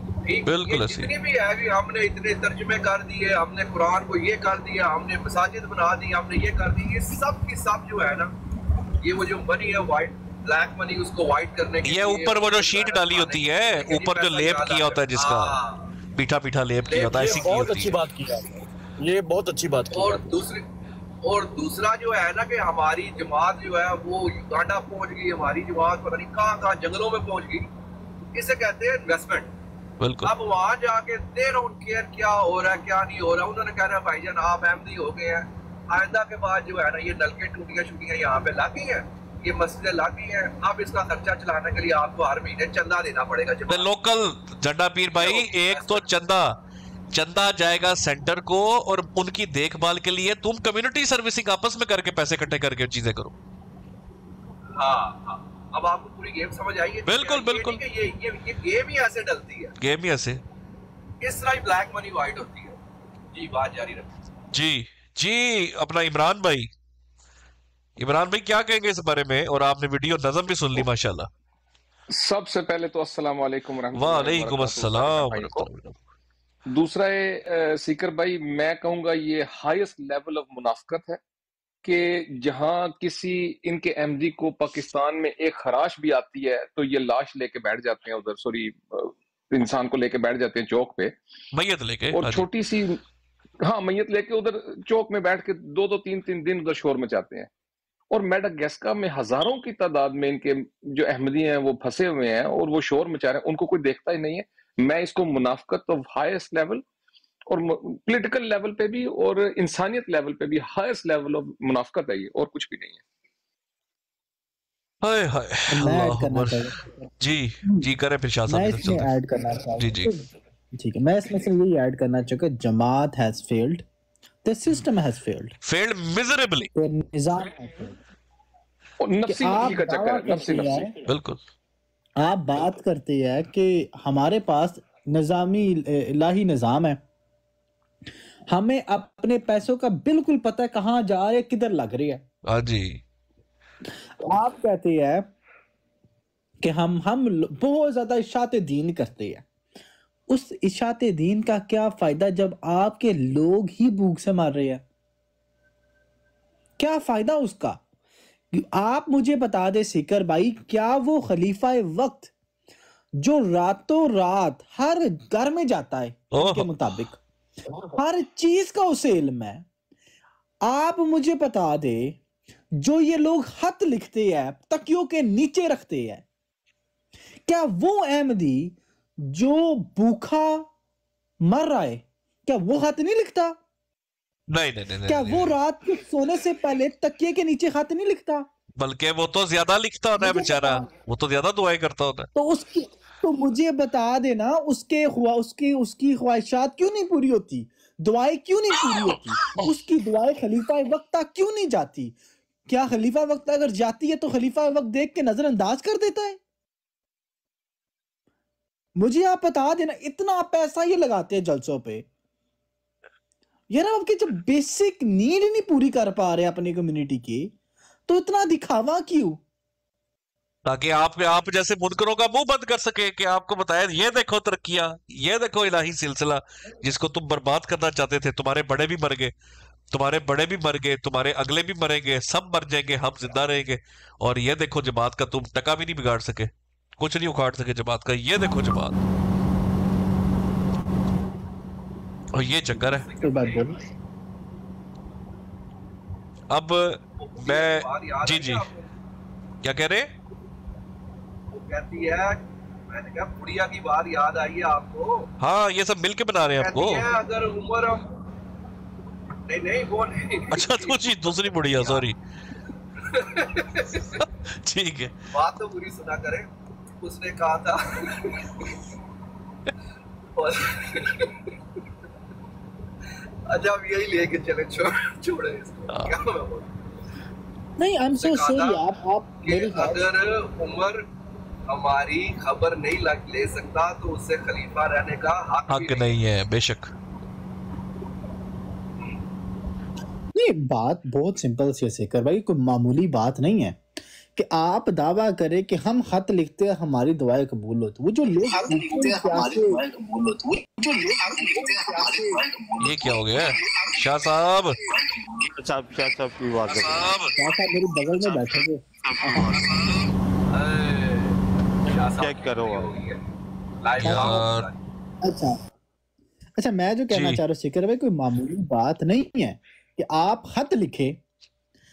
बिल्कुल सही। जितनी भी है भी हमने इतने तर्जुमे कर दिए, हमने कुरान को ये कर दिया, हमने मसाजिद बना दी, हमने ये कर दी, ये सब की सब जो है ना, ये वो जो मनी है व्हाइट ब्लैक मनी, उसको व्हाइट करने के ये ऊपर वो जो शीट डाली होती है, ऊपर जो लेप किया होता है, जिसका पीठा पीठा लेप किया होता है, ऐसी बहुत अच्छी बात की आपने, ये बहुत अच्छी बात की। और दूसरा जो है ना कि हमारी जमात जो है वो युगांडा पहुंच गई, हमारी जमात पता नहीं कहाँ जंगलों में पहुंच गई, इसे कहते हैं इन्वेस्टमेंट। बिल्कुल। अब वहां जाके दे डोंट केयर क्या हो रहा है क्या नहीं हो रहा, उन्होंने कहना भाईजान आप अहमदी हो गए हैं, आइंदा के बाद जो है ना ये नलके टूटियां यहाँ पे लग गई है, ये मस्जिदें लग गई हैं, अब इसका खर्चा चलाने के लिए आपको हर महीने चंदा देना पड़ेगा। लोकल झंडा पीर भाई, एक तो चंदा जाएगा सेंटर को, और उनकी देखभाल के लिए तुम कम्युनिटी सर्विसिंग आपस में करके पैसे इकट्ठे करके चीजें करो। हाँ, अब आपको पूरी गेम समझ आई है? बिल्कुल बिल्कुल। ये गेम ही ऐसे डलती है, गेम ही ऐसे, इस तरह ही ब्लैक मनी व्हाइट होती है। जी बात जारी रखें। जी अपना इमरान भाई क्या कहेंगे इस बारे में? और आपने वीडियो नज़म भी सुन ली माशाल्लाह। सबसे पहले तो अस्सलाम वालेकुम वालेकुम अस्सलाम। दूसरा सीकर भाई, मैं कहूंगा ये हाईएस्ट लेवल ऑफ मुनाफकत है कि जहां किसी इनके एमडी को पाकिस्तान में एक खराश भी आती है तो ये लाश लेके बैठ जाते हैं उधर, सॉरी इंसान को लेके बैठ जाते हैं चौक पे, मैयत लेके, और छोटी सी मैयत लेके उधर चौक में बैठ के 2-2 3-3 दिन उधर शोर मचाते हैं। और मेडागास्कर में हजारों की तादाद में इनके जो अहमदी हैं वो फंसे हुए हैं और वो शोर मचा रहे हैं, उनको कोई देखता ही नहीं है। मैं इसको मुनाफकत ऑफ हाईएस्ट लेवल, और पॉलिटिकल लेवल पे भी और इंसानियत लेवल पे भी हाईएस्ट लेवल ऑफ मुनाफकत है ये, और कुछ भी नहीं है। हाय हाय अल्लाह अकबर। जी करें फिर शाह साहब, इसमें ऐड करना चाहूंगा। जी ठीक है, मैं इसमें से यही ऐड करना चाहूंगा, जमात has failed, the system has failed miserably, निजाम और नफ्सी का चक्कर है, नफ्सी बिल्कुल। आप बात करते हैं कि हमारे पास निज़ामी इलाही निज़ाम है। हमें अपने पैसों का बिल्कुल पता है कहाँ जा रहे, किधर लग रही है। हाँ जी। आप कहते हैं कि हम बहुत ज्यादा इशाते दीन करते हैं। उस इशाते दीन का क्या फायदा जब आपके लोग ही भूख से मर रहे हैं? क्या फायदा उसका? आप मुझे बता दे सिकर भाई, क्या वो खलीफा वक्त जो रातों रात हर घर में जाता है उनके मुताबिक, हर चीज का उसे इल्म है, आप मुझे बता दे जो ये लोग खत लिखते हैं तकियों के नीचे रखते हैं, क्या वो अहमदी जो भूखा मर रहा है क्या वो खत नहीं लिखता? नहीं। क्या वो रात को सोने से पहले तकिए के नीचे खत नहीं लिखता? बल्कि वो तो ज्यादा लिखता होता है बेचारा, वो तो ज्यादा दुआएं करता होता है। तो मुझे बता देना उसकी ख्वाहिशात क्यों नहीं पूरी होती, दुआएं क्यों नहीं पूरी होती, उसकी दुआएं खलीफा वक्त तक क्यों नहीं जाती? क्या खलीफा वक्त अगर जाती है तो खलीफा वक्त देख के नजरअंदाज कर देता है? मुझे आप बता देना, इतना पैसा ये लगाते हैं जलसों पे, यार आपकी जब बेसिक नीड नहीं पूरी कर पा रहे अपनी कम्युनिटी की, तो इतना दिखावा क्यों? ताकि आप जैसे मुनकरों का मुंह बंद कर सके कि आपको बताया ये देखो तरक्कियां, ये देखो इलाही सिलसिला जिसको तुम बर्बाद करना चाहते थे, तुम्हारे बड़े भी मर गए, तुम्हारे अगले भी मरेंगे, सब मर जाएंगे, हम जिंदा रहेंगे, और ये देखो जमात का तुम टका भी नहीं बिगाड़ सके, कुछ नहीं उखाड़ सके जमात का, ये देखो जमात। और ये चक्कर है। अब मैं जी क्या कह रहे? वो कहती है, मैंने कहा बुढ़िया की बात याद आई है आपको? हाँ, ये सब मिलके बना रहे हैं आपको। अगर उम्र नहीं वो नहीं। अच्छा तो जी दूसरी बुढ़िया, सॉरी। ठीक है, बात तो बुरी सुना करे। उसने कहा था अच्छा अब यही लेके चले, छोड़े इसको। क्या मैं बोलूं? नहीं, आई एम सो सॉरी। आप मेरी अगर उम्र हमारी खबर नहीं ले सकता तो उससे खलीफा रहने का हक नहीं है। बेशक नहीं, बात बहुत सिंपल सी है सिकर भाई, कोई मामूली बात नहीं है कि आप दावा करें कि हम खत लिखते हैं हमारी दुआएं कबूल होती। वो जो लोग ये क्या हो गया शाह साहब? शाह साहब की बात है। शाह साहब मेरे बगल में बैठे थे। चेक करो यार। अच्छा मैं जो कहना चाह रहा हूँ सिकर भाई, कोई मामूली बात नहीं है कि आप खत लिखे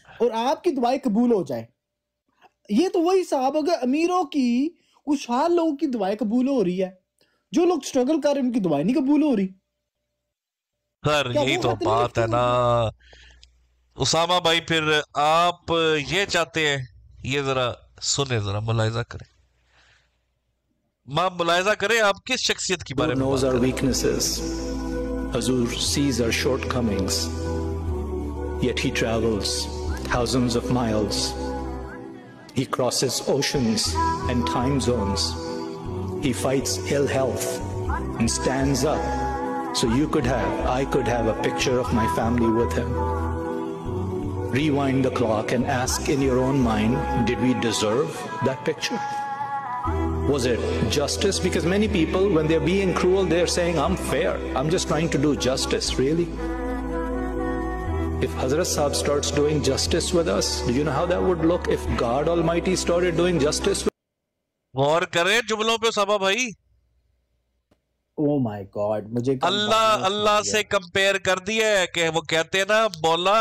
और आपकी दुआएं कबूल हो जाए। ये तो वही हिसाब होगा अमीरों की, खुशहाल लोगों की दुआएं कबूल हो रही है, जो लोग स्ट्रगल कर रहे हैं उनकी दुआएं नहीं कबूल हो रही। सर यही तो बात है ना उसामा भाई। फिर आप ये चाहते हैं, ये जरा सुने, जरा मुलाहिजा करें, मुलाहिजा करें आप किस शख्सियत की बारे में knows our weaknesses. Hazur sees our shortcomings, yet he travels thousands of miles. He crosses oceans and time zones. He fights ill health and stands up so I could have a picture of my family with him. Rewind the clock and ask in your own mind, did we deserve that picture? Was it justice? Because many people, when they're being cruel, they're saying, I'm fair. I'm just trying to do justice. Really? If Hazrat Sahib starts doing justice with us, do you know how that would look if God Almighty started doing justice with us? गौर करें जुमलों पे साबा भाई। Oh my God, मुझे अल्लाह से कंपेयर कर दिया है कि वो कहते हैं ना, बोला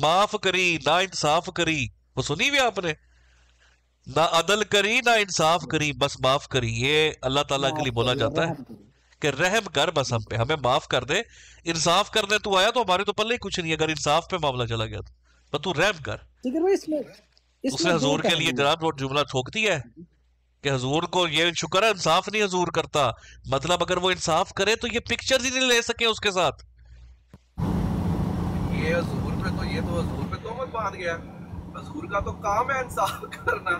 माफ करी ना इंसाफ करी। वो सुनी भी आपने? ना अदल करी ना इंसाफ करी, बस माफ करी। ये अल्लाह ताला के लिए बोला जाता है कि रहम कर, बस हम पे, हमें माफ कर दे। इंसाफ करने तू आया तो हमारे तो पल्ले कुछ नहीं, अगर इंसाफ पे मामला चला गया तो तू रहम कर। उसने हजूर के लिए जनाब वो जुमला ठोक दिया है कि हजूर को ये शुक्र है इंसाफ नहीं हजूर करता। मतलब अगर वो इंसाफ करे तो ये पिक्चर ही नहीं ले सके उसके साथ। ये हजूर पे तो हजूर पे तोहमत बांध गया। हजूर का तो काम है इंसाफ करना,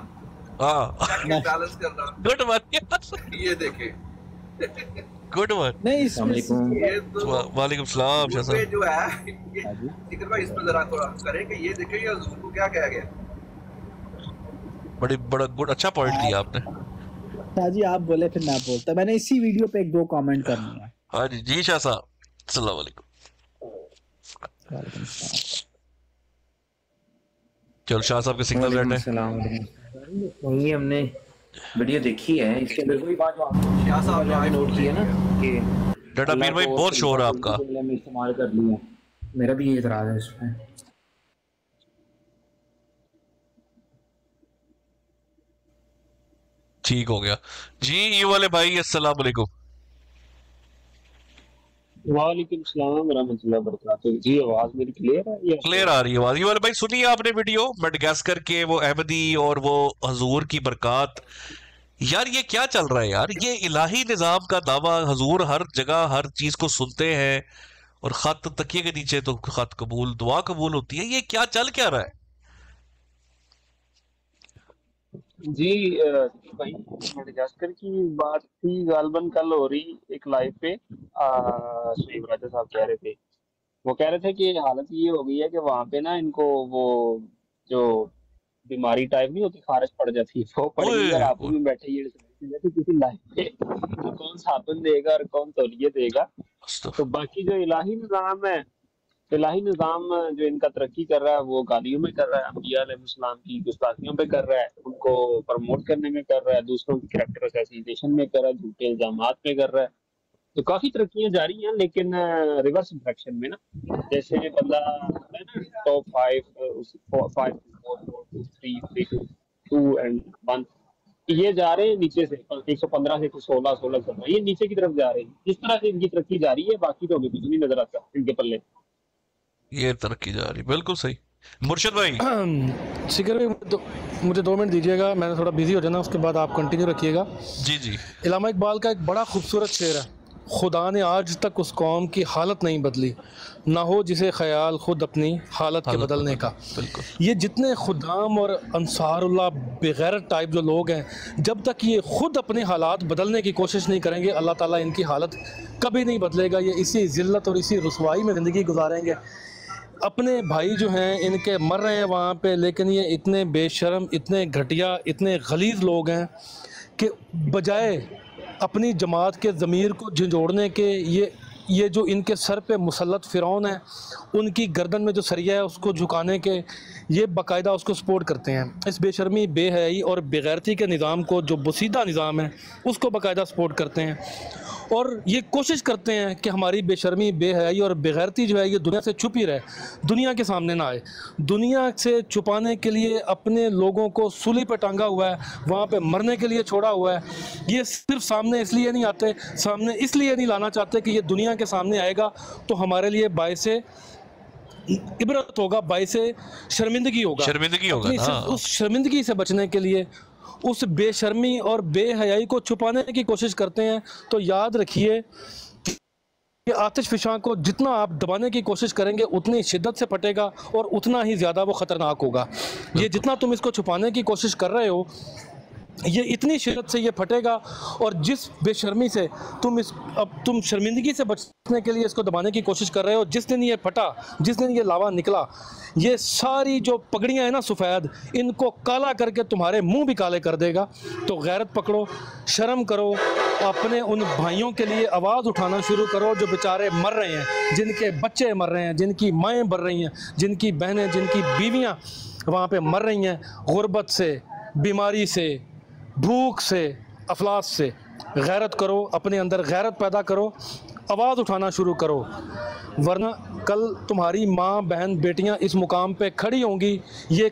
बैलेंस करना। Good morning. ये देखे गुड वन। नहीं वालेकुम सलाम शाह साहब। जो है जिक्र भाई इस पर जरा थोड़ा करें कि ये देखिए ये हुजूर को क्या कहा गया। बड़ा गुड अच्छा पॉइंट दिया आपने। शाह जी आप बोले फिर मैं बोलता। मैंने इसी वीडियो पे 1-2 कमेंट करनी है। हाँ जी शाह साहब। अस्सलाम वालेकुम। चलो शाह साहब के सिग्नल रेड है। वही हमने वीडियो देखी है, इसके अंदर कोई बात शाह साहब ने नोट किया ना कि डाटा मीर भाई बहुत शोर है आपका। इस्तेमाल कर लिया, मेरा भी ये इतराज है इसमें। ठीक हो गया जी। ये वाले भाई अस्सलाम वालेकुम। वालेकुम सलाम रहमतुल्लाह बरकातहू। जी आवाज मेरी क्लियर है? क्लियर आ रही है आवाज। ये वाले भाई सुनिए आपने वीडियो मेडगास्कर के वो अहमदी और वो हजूर की बरकत। यार ये क्या चल रहा है यार? ये इलाही निजाम का दावा, हजूर हर जगह हर चीज को सुनते हैं और खत तकिए के नीचे तो खत कबूल दुआ कबूल होती है। ये क्या चल क्या रहा है? जी भाई मेडगास्कर की बात थी गालबन कल हो रही एक लाइव पे। सुहेब राजा साहब कह रहे थे, वो कह रहे थे कि हालत ये हो गई है कि वहां पे ना इनको वो जो बीमारी टाइप नहीं होती, खारिश पड़ जाती है, वो पड़ गई। और आप भी बैठे ये किसी लाइव पे कौन साबुन देगा और कौन तौलिया देगा। तो बाकी जो इलाही निजाम है, इलाही निजाम जो इनका तरक्की कर रहा है वो गालियों में कर रहा है, अंबिया अलैहिस्सलाम की गुस्ताखियों पे कर रहा है, उनको प्रमोट करने में कर रहा है, दूसरों की कैरेक्टर असैसिनेशन में कर रहा है, झूठे इल्जामात पे कर रहा है। तो काफी तरक्कियां जारी हैं, लेकिन रिवर्स डायरेक्शन में ना। जैसे बंदा है ना टॉप 5 4 4 3 3 2 एंड 1 ये जा रहे हैं नीचे से 115 से 16 16 17 ये नीचे की तरफ जा रहे हैं। इस तरह से इनकी तरक्की जारी है, बाकी तो अभी कुछ नहीं नजर आता इनके पल्ले। ये तरक्की जा रही, बिल्कुल सही। मुर्शिद भाई शिकर भाई मुझे 2 मिनट दीजिएगा, मैंने थोड़ा बिजी हो जाना, उसके बाद आप कंटिन्यू रखिएगा। जी जी। इलामा इकबाल का एक बड़ा खूबसूरत शेर है, खुदा ने आज तक उस कौम की हालत नहीं बदली, ना हो जिसे ख्याल खुद अपनी हालत के बदलने का। ये जितने खुदाम और अंसारुल्लाह बगैर टाइप जो लोग हैं, जब तक ये खुद अपने हालात बदलने की कोशिश नहीं करेंगे, अल्लाह ताला इनकी हालत कभी नहीं बदलेगा। ये इसी ज़िल्लत और इसी रुसवाई में ज़िंदगी गुजारेंगे। अपने भाई जो हैं इनके मर रहे हैं वहाँ पे, लेकिन ये इतने बेशर्म, इतने घटिया, इतने गलीज़ लोग हैं कि बजाय अपनी जमात के ज़मीर को झंझोड़ने के, ये जो इनके सर पे मुसल्लत फ़िरौन है, उनकी गर्दन में जो सरिया है उसको झुकाने के, ये बाकायदा उसको सपोर्ट करते हैं। इस बेशर्मी, बेहयाई और बेगैरती के निज़ाम को, जो बुसीदा निज़ाम है, उसको बाकायदा सपोर्ट करते हैं और ये कोशिश करते हैं कि हमारी बेशर्मी, बेहयाई और बेगैरती जो है ये दुनिया से छुपी रहे, दुनिया के सामने ना आए। दुनिया से छुपाने के लिए अपने लोगों को सूली पर टांगा हुआ है, वहाँ पे मरने के लिए छोड़ा हुआ है। ये सिर्फ सामने इसलिए नहीं आते, सामने इसलिए नहीं लाना चाहते कि ये दुनिया के सामने आएगा तो हमारे लिए बायसे इबरत होगा, बायसे शर्मिंदगी होगा। हाँ। उस शर्मिंदगी से बचने के लिए उस बेशर्मी और बेहयाई को छुपाने की कोशिश करते हैं। तो याद रखिए कि आतिश फिशां को जितना आप दबाने की कोशिश करेंगे उतनी शिद्दत से फटेगा और उतना ही ज़्यादा वो ख़तरनाक होगा। ये जितना तुम इसको छुपाने की कोशिश कर रहे हो, ये इतनी शिद्दत से ये फटेगा। और जिस बेशर्मी से तुम शर्मिंदगी से बचने के लिए इसको दबाने की कोशिश कर रहे हो, जिस दिन ये फटा, जिस दिन ये लावा निकला, ये सारी जो पगड़ियाँ हैं ना सफ़ेद, इनको काला करके तुम्हारे मुंह भी काले कर देगा। तो गैरत पकड़ो, शर्म करो, अपने उन भाइयों के लिए आवाज़ उठाना शुरू करो जो बेचारे मर रहे हैं, जिनके बच्चे मर रहे हैं, जिनकी माएँ मर रही हैं, जिनकी बहनें, जिनकी बीवियाँ वहाँ पे मर रही हैं, गुर्बत से, बीमारी से, भूख से, अफलास से। गैरत करो, अपने अंदर गैरत पैदा करो, आवाज़ उठाना शुरू करो, वरना कल तुम्हारी माँ, बहन, बेटियाँ इस मुकाम पे खड़ी होंगी। ये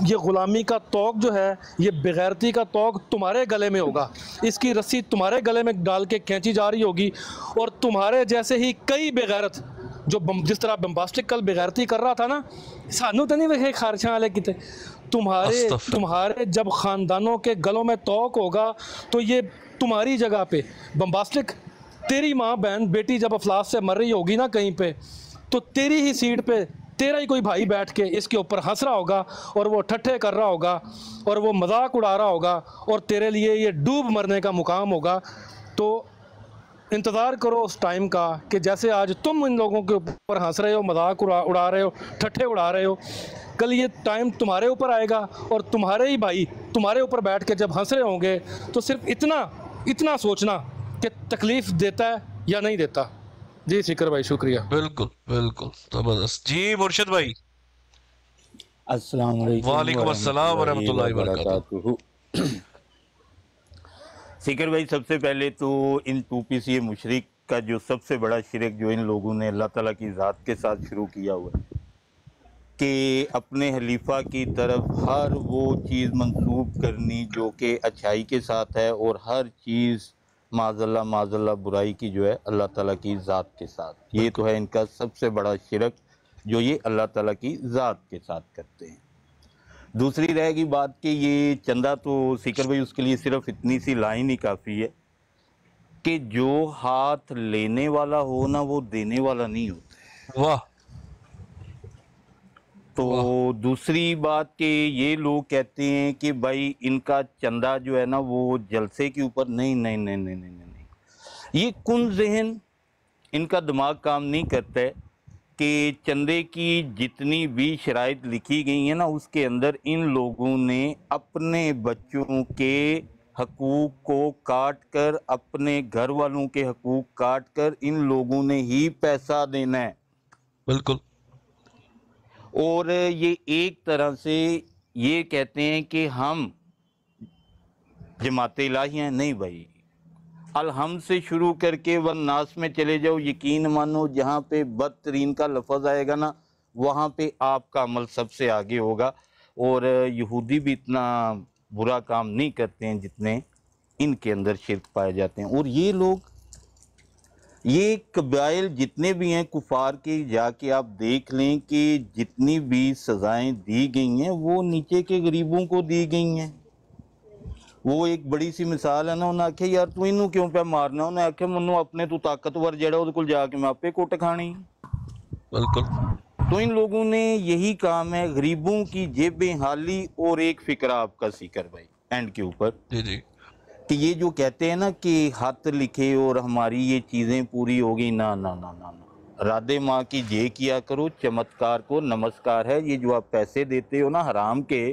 ग़ुलामी का तोक जो है, ये बेगैरती का तोक तुम्हारे गले में होगा, इसकी रस्सी तुम्हारे गले में डाल के खींची जा रही होगी। और तुम्हारे जैसे ही कई बेगैरत जो जिस तरह बम्बास्टिक कल बेगैरती कर रहा था ना, सानू तो नहीं वेखे खारशा वाले किते, तुम्हारे जब ख़ानदानों के गलों में तोक होगा तो ये तुम्हारी जगह पे बम्बास्टिक, तेरी माँ, बहन, बेटी जब अफलास से मर रही होगी ना कहीं पे, तो तेरी ही सीट पे तेरा ही कोई भाई बैठ के इसके ऊपर हंस रहा होगा और वो ठट्ठे कर रहा होगा और वो मजाक उड़ा रहा होगा और तेरे लिए ये डूब मरने का मुकाम होगा। तो इंतज़ार करो उस टाइम का कि जैसे आज तुम इन लोगों के ऊपर हंस रहे हो, मजाक उड़ा रहे हो, ठट्ठे उड़ा रहे हो, कल ये टाइम तुम्हारे ऊपर आएगा और तुम्हारे ही भाई तुम्हारे ऊपर बैठ के जब हंस रहे होंगे तो सिर्फ इतना सोचना कि तकलीफ देता है या नहीं देता। जी सिकर भाई शुक्रिया। बिल्कुल बिल्कुल जबरदस्त। जी मुर्शिद भाई। अस्सलाम वालेकुम। वालेकुम अस्सलाम वरहमतुल्लाहि वबरकातुहू। सिकर भाई, सबसे पहले तो इन 2PCA मुशरिक का जो सबसे बड़ा शिरक जो इन लोगों ने अल्लाह ताला की ज़ात के साथ शुरू किया हुआ है कि अपने खलीफा की तरफ हर वो चीज़ मंसूब करनी जो कि अच्छाई के साथ है और हर चीज़ माज़ल्ला बुराई की जो है अल्लाह ताला की ज़ात के साथ। ये तो है इनका सबसे बड़ा शिरक जो ये अल्लाह ताला की ज़ात के साथ करते हैं। दूसरी रहेगी बात कि ये चंदा तो सिकर भाई उसके लिए सिर्फ इतनी सी लाइन ही काफ़ी है कि जो हाथ लेने वाला हो ना वो देने वाला नहीं होता। वाह। तो दूसरी बात कि ये लोग कहते हैं कि भाई इनका चंदा जो है ना वो जलसे के ऊपर नहीं नहीं नहीं नहीं नहीं नहीं, ये कुन ज़हन इनका दिमाग काम नहीं करता है कि चंदे की जितनी भी शराइत लिखी गई हैं ना उसके अंदर इन लोगों ने अपने बच्चों के हकूक़ को काट कर, अपने घर वालों के हकूक़ काट कर इन लोगों ने ही पैसा देना है। बिल्कुल। और ये एक तरह से ये कहते हैं कि हम जमात इलाही हैं। नहीं भाई, अलहम से शुरू करके वन नास में चले जाओ, यकीन मानो जहाँ पे बदतरीन का लफ्ज़ आएगा ना वहाँ पे आपका अमल सबसे आगे होगा। और यहूदी भी इतना बुरा काम नहीं करते हैं जितने इनके अंदर शिर्क पाए जाते हैं। और ये लोग, ये कबाइल जितने भी हैं कुफार के, जाके आप देख लें कि जितनी भी सज़ाएं दी गई हैं वो नीचे के गरीबों को दी गई हैं। वो एक बड़ी सी मिसाल है ना, उन्हें आख्या यार तू इनू क्यों पे मारना, उन्हें आख्या मनु अपने तू ताकतवर जड़ा उहदे कोल जाके मैं आपे कुट खानी। बिल्कुल। तो इन लोगों ने यही काम है, गरीबों की जेबें हाली। और एक फिक्रा आपका सीकर भाई एंड के ऊपर जी जी, कि ये जो कहते हैं ना कि हाथ लिखे और हमारी ये चीज़ें पूरी हो गई, ना ना ना ना ना, राधे माँ की जे किया करो, चमत्कार को नमस्कार है। ये जो आप पैसे देते हो ना हराम के,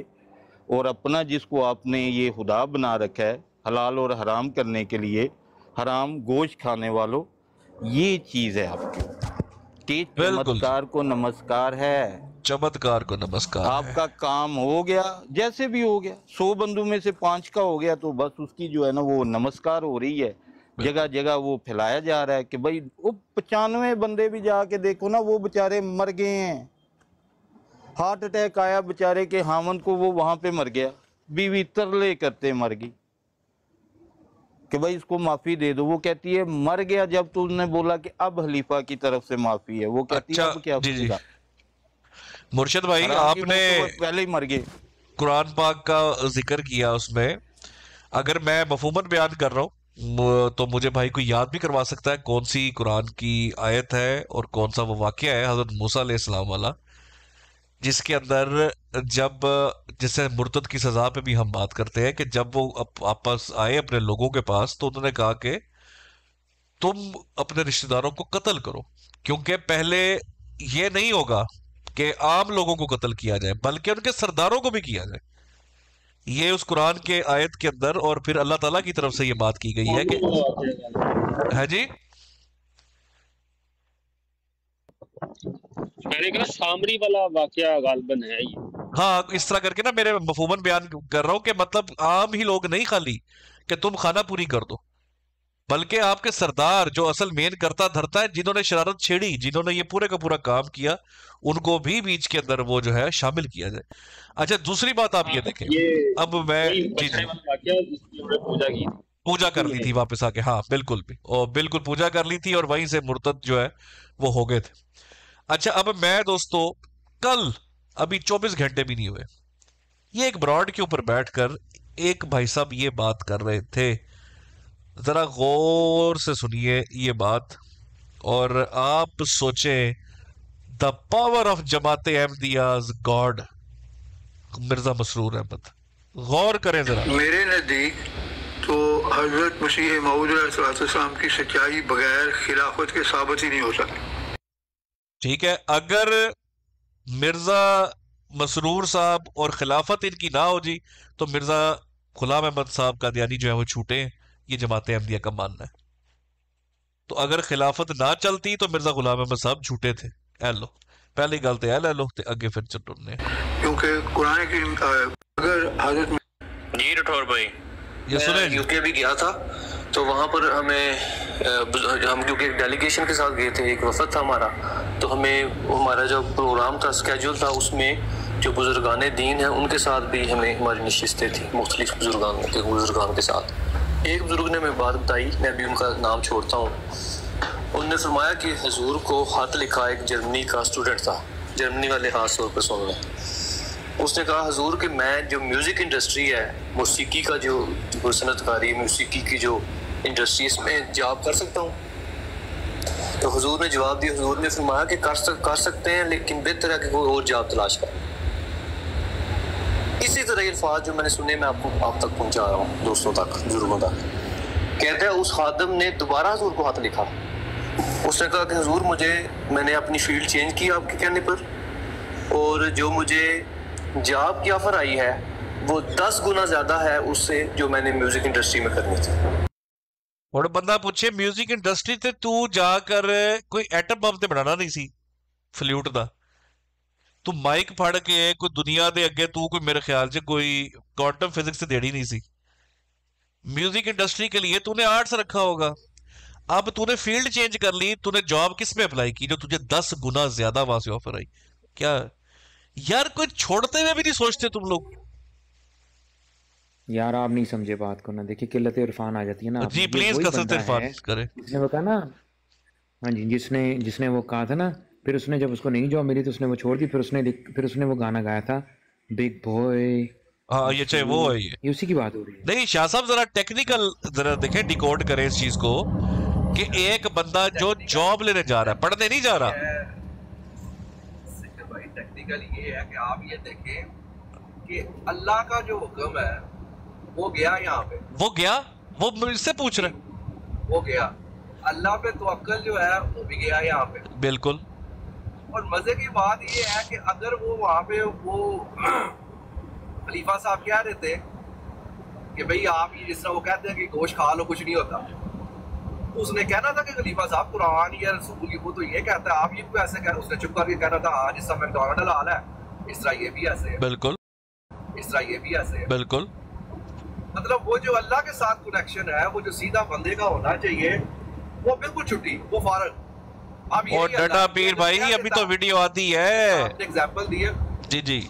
और अपना जिसको आपने ये खुदा बना रखा है हलाल और हराम करने के लिए, हराम गोश्त खाने वालों, ये चीज़ है आपकी कि चमत्कार को नमस्कार है। चमत्कार को नमस्कार आपका काम हो गया, जैसे भी हो गया, 100 बंदों में से 5 का हो गया तो बस उसकी जो है ना वो नमस्कार हो रही है। जगह जगह वो फैलाया जा रहा है कि भाई वो 95 बंदे भी जाके देखो ना वो बेचारे मर गए हैं, हार्ट अटैक आया बेचारे के हामंद को, वो वहां पे मर गया, बीवी तरले करते मर गई कि भाई इसको माफी दे दो। वो कहती है मर गया जब तुमने बोला कि अब खलीफा की तरफ से माफी है, वो कहती है अब क्या जी जी। मुर्शिद भाई आपने पहले ही मर गए। कुरान पाक का जिक्र किया, उसमें अगर मैं मफहूमन बयान कर रहा हूँ तो मुझे भाई कोई याद भी करवा सकता है कौन सी कुरान की आयत है और कौन सा वो वाक़या है हज़रत मूसा अलैहिस्सलाम वाला, जिसके अंदर जब, जिससे मुर्तद की सज़ा पे भी हम बात करते हैं कि जब वो वापस आए अपने लोगों के पास तो उन्होंने कहा कि तुम अपने रिश्तेदारों को कत्ल करो, क्योंकि पहले ये नहीं होगा कि आम लोगों को कत्ल किया जाए बल्कि उनके सरदारों को भी किया जाए। ये उस कुरान के आयत के अंदर, और फिर अल्लाह ताला की तरफ से ये बात की गई है कि है जी मैंने कहा सामरी वाला वाकया गालबन है ये। हाँ, इस तरह करके ना मेरे मफहूमन बयान कर रहा हूँ कि मतलब आम ही लोग नहीं खाली कि तुम खाना पूरी कर दो, बल्कि आपके सरदार जो असल मेन करता धरता है, जिन्होंने शरारत छेड़ी, जिन्होंने ये पूरे का पूरा काम किया, उनको भी बीच के अंदर वो जो है शामिल किया जाए। अच्छा, दूसरी बात आप ये देखें, अब मैं जी जी पूजा कर ली थी वापस आके, हाँ बिल्कुल भी, और बिल्कुल पूजा कर ली थी और वहीं से मुर्तद जो है वो हो गए थे। अच्छा, अब मैं दोस्तों कल अभी 24 घंटे भी नहीं हुए, ये एक ब्रॉड के ऊपर बैठकर एक भाई साहब ये बात कर रहे थे, जरा गौर से सुनिए ये बात और आप सोचें, द पावर ऑफ जमात अहमदियाज गॉड, मिर्जा मसरूर अहमद, गौर करें जरा। मेरे नजदीक तो हजरत मसीह मऊद अलैहिस्सलाम की सच्चाई बगैर खिलाफत के साबित ही नहीं हो सकती। ठीक है, अगर मिर्जा मसरूर साहब और खिलाफत इनकी ना हो जी तो मिर्जा गुलाम अहमद साहब कादियानी जो है वो छूटे, ये जमात अहमदिया का मानना है। तो अगर खिलाफत ना चलती तो मिर्जा गुलाम अहमद साहब छूटे थे। ए लो पहली गल तो ले लो ते अगे फिर चलने, क्योंकि कुरान की अगर हजरत जी राठौर भाई ये सुने यूके भी गया था तो वहाँ पर हम क्योंकि एक डेलीगेशन के साथ गए थे, एक वफद था हमारा, तो हमारा जो प्रोग्राम था स्केड्यूल था उसमें जो बुजुर्गान दीन है उनके साथ भी हमारी नशिस्तें थी मुख्तलिफ बुजुर्गान के साथ। एक बुजुर्ग ने मैं बात बताई, मैं भी उनका नाम छोड़ता हूँ। उन्होंने फरमाया कि हुजूर को खत लिखा एक जर्मनी का स्टूडेंट था, जर्मनी वाले खास तौर पर सुन लें। उसने कहा हुजूर कि मैं जो म्यूज़िक इंडस्ट्री है, मौसीकी का जो सनतकारी मौसीकी की जो इंडस्ट्री, इसमें जॉब कर सकता हूँ। तो हुजूर ने जवाब दिया, हुजूर ने फरमाया कि कर सकते हैं, लेकिन बेहतर है कि कोई और जॉब तलाश करें। इसी तरह अल्फाज जो मैंने सुने मैं आप तक पहुँचा रहा हूँ, दोस्तों तक, बुजुर्गों तक। कहते हैं उस खादम ने दोबारा हुजूर को हाथ लिखा। उसने कहा कि हुजूर मैंने अपनी फील्ड चेंज की आपके कहने पर, और जो मुझे जॉब की ऑफर आई है वो 10 गुना ज्यादा है उससे जो मैंने म्यूजिक इंडस्ट्री में करनी थी। और बंदा पूछे म्यूजिक इंडस्ट्री ते तू जाकर कोई एटम बम ते बनाना नहीं सी फ्लूट दा, तू माइक फड़ के कोई दुनिया दे अगे तू कोई मेरे ख्याल से कोई क्वांटम फिजिक्स से देड़ी नहीं सी। म्यूजिक इंडस्ट्री के लिए तूने आर्ट्स रखा होगा, अब तूने फील्ड चेंज कर ली, तूने जॉब किस में अप्लाई की जो तुझे 10 गुना ज्यादा वहां से ऑफर आई। क्या यार कोई छोड़ते हुए भी नहीं सोचते तुम लोग यार? आप नहीं समझे बात को ना, देखिए किल्लत इरफान आ जाती है ना। जी प्लीज कसरत इरफान करे। जिसने वो कहा ना, हाँ जी, जिसने वो कहा था ना, फिर उसने जब उसको नहीं जॉब मिली तो उसने वो छोड़ दी, फिर उसने वो गाना गाया था बिग बॉय। हाँ ये चाहे वो है, ये उसी की बात हो रही है। नहीं शाह साहब जरा टेक्निकल जरा देखें, डिकोड करें इस चीज को कि एक बंदा जो जॉब लेने जा रहा है, पढ़ने नहीं जा रहा। टेक्निकल ये है कि आप ये देखें कि अल्लाह का जो हुक्म है वो गया यहाँ पे, वो गया, वो मुझसे पूछ रहे, वो गया अल्लाह पे तवक्कल जो है वो भी गया यहाँ पे, बिल्कुल। और मजे की बात ये है कि अगर वो वहाँ पे वो खलीफा साहब कह रहे थे कि भाई आप ये जिस तरह वो कहते हैं कि गोश्त खा लो कुछ नहीं होता, उसने कहना था कि खलीफा साहब कुरान या रसूल वो तो ये कहता है, आप ये क्यों ऐसे कह रहे? उसने चुप करके कहना था हाँ जिस तरह मैकडॉनल्ड हाल है इस तरह ये भी ऐसे है, बिल्कुल इस तरह ये भी ऐसे है, बिल्कुल। मतलब वो जो अल्लाह के साथ कनेक्शन है, वो जो सीधा बंदे का होना चाहिए, वो बिल्कुल छुट्टी, वो फारग। अब और डटा पीर भाई अभी तो वीडियो आती है, एग्जांपल दिए। जी जी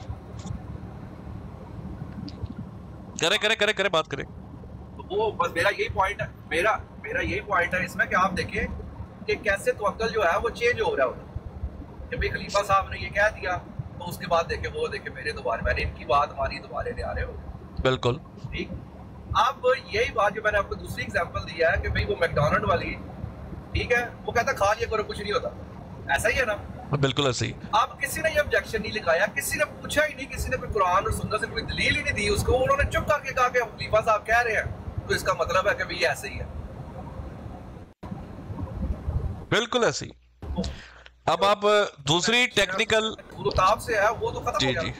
करे करे करे करे बात करें। वो बस मेरा यही पॉइंट है, मेरा यही पॉइंट है इसमें कि आप देखें कि कैसे तवक्कल जो है वो चेंज हो रहा है। कि भाई खलीफा साहब ने ये कह दिया तो उसके बाद देखे मेरे दोबारा मैंने इनकी बात मानी, दोबारे ले आ रहे हो, बिल्कुल ठीक। अब यही बात जो मैंने आपको दूसरी एग्जांपल दिया है कि भाई वो मैकडॉनल्ड वाली, ठीक है, वो कहता खा लिया करो कुछ नहीं होता, ऐसा ही है ना? बिल्कुल ऐसे ही। अब किसी ने ये ऑब्जेक्शन नहीं लगाया, किसी ने पूछा ही नहीं, किसी ने कोई कुरान और सुन्नत से कोई दलील ही नहीं दी उसको, उन्होंने चुप करके कहा कि खलीफा साहब कह रहे हैं तो इसका मतलब है कि भाई ऐसे ही है, बिल्कुल ऐसे ही। अब आप दूसरी टेक्निकल से है वो तो खत्म हो गया। जी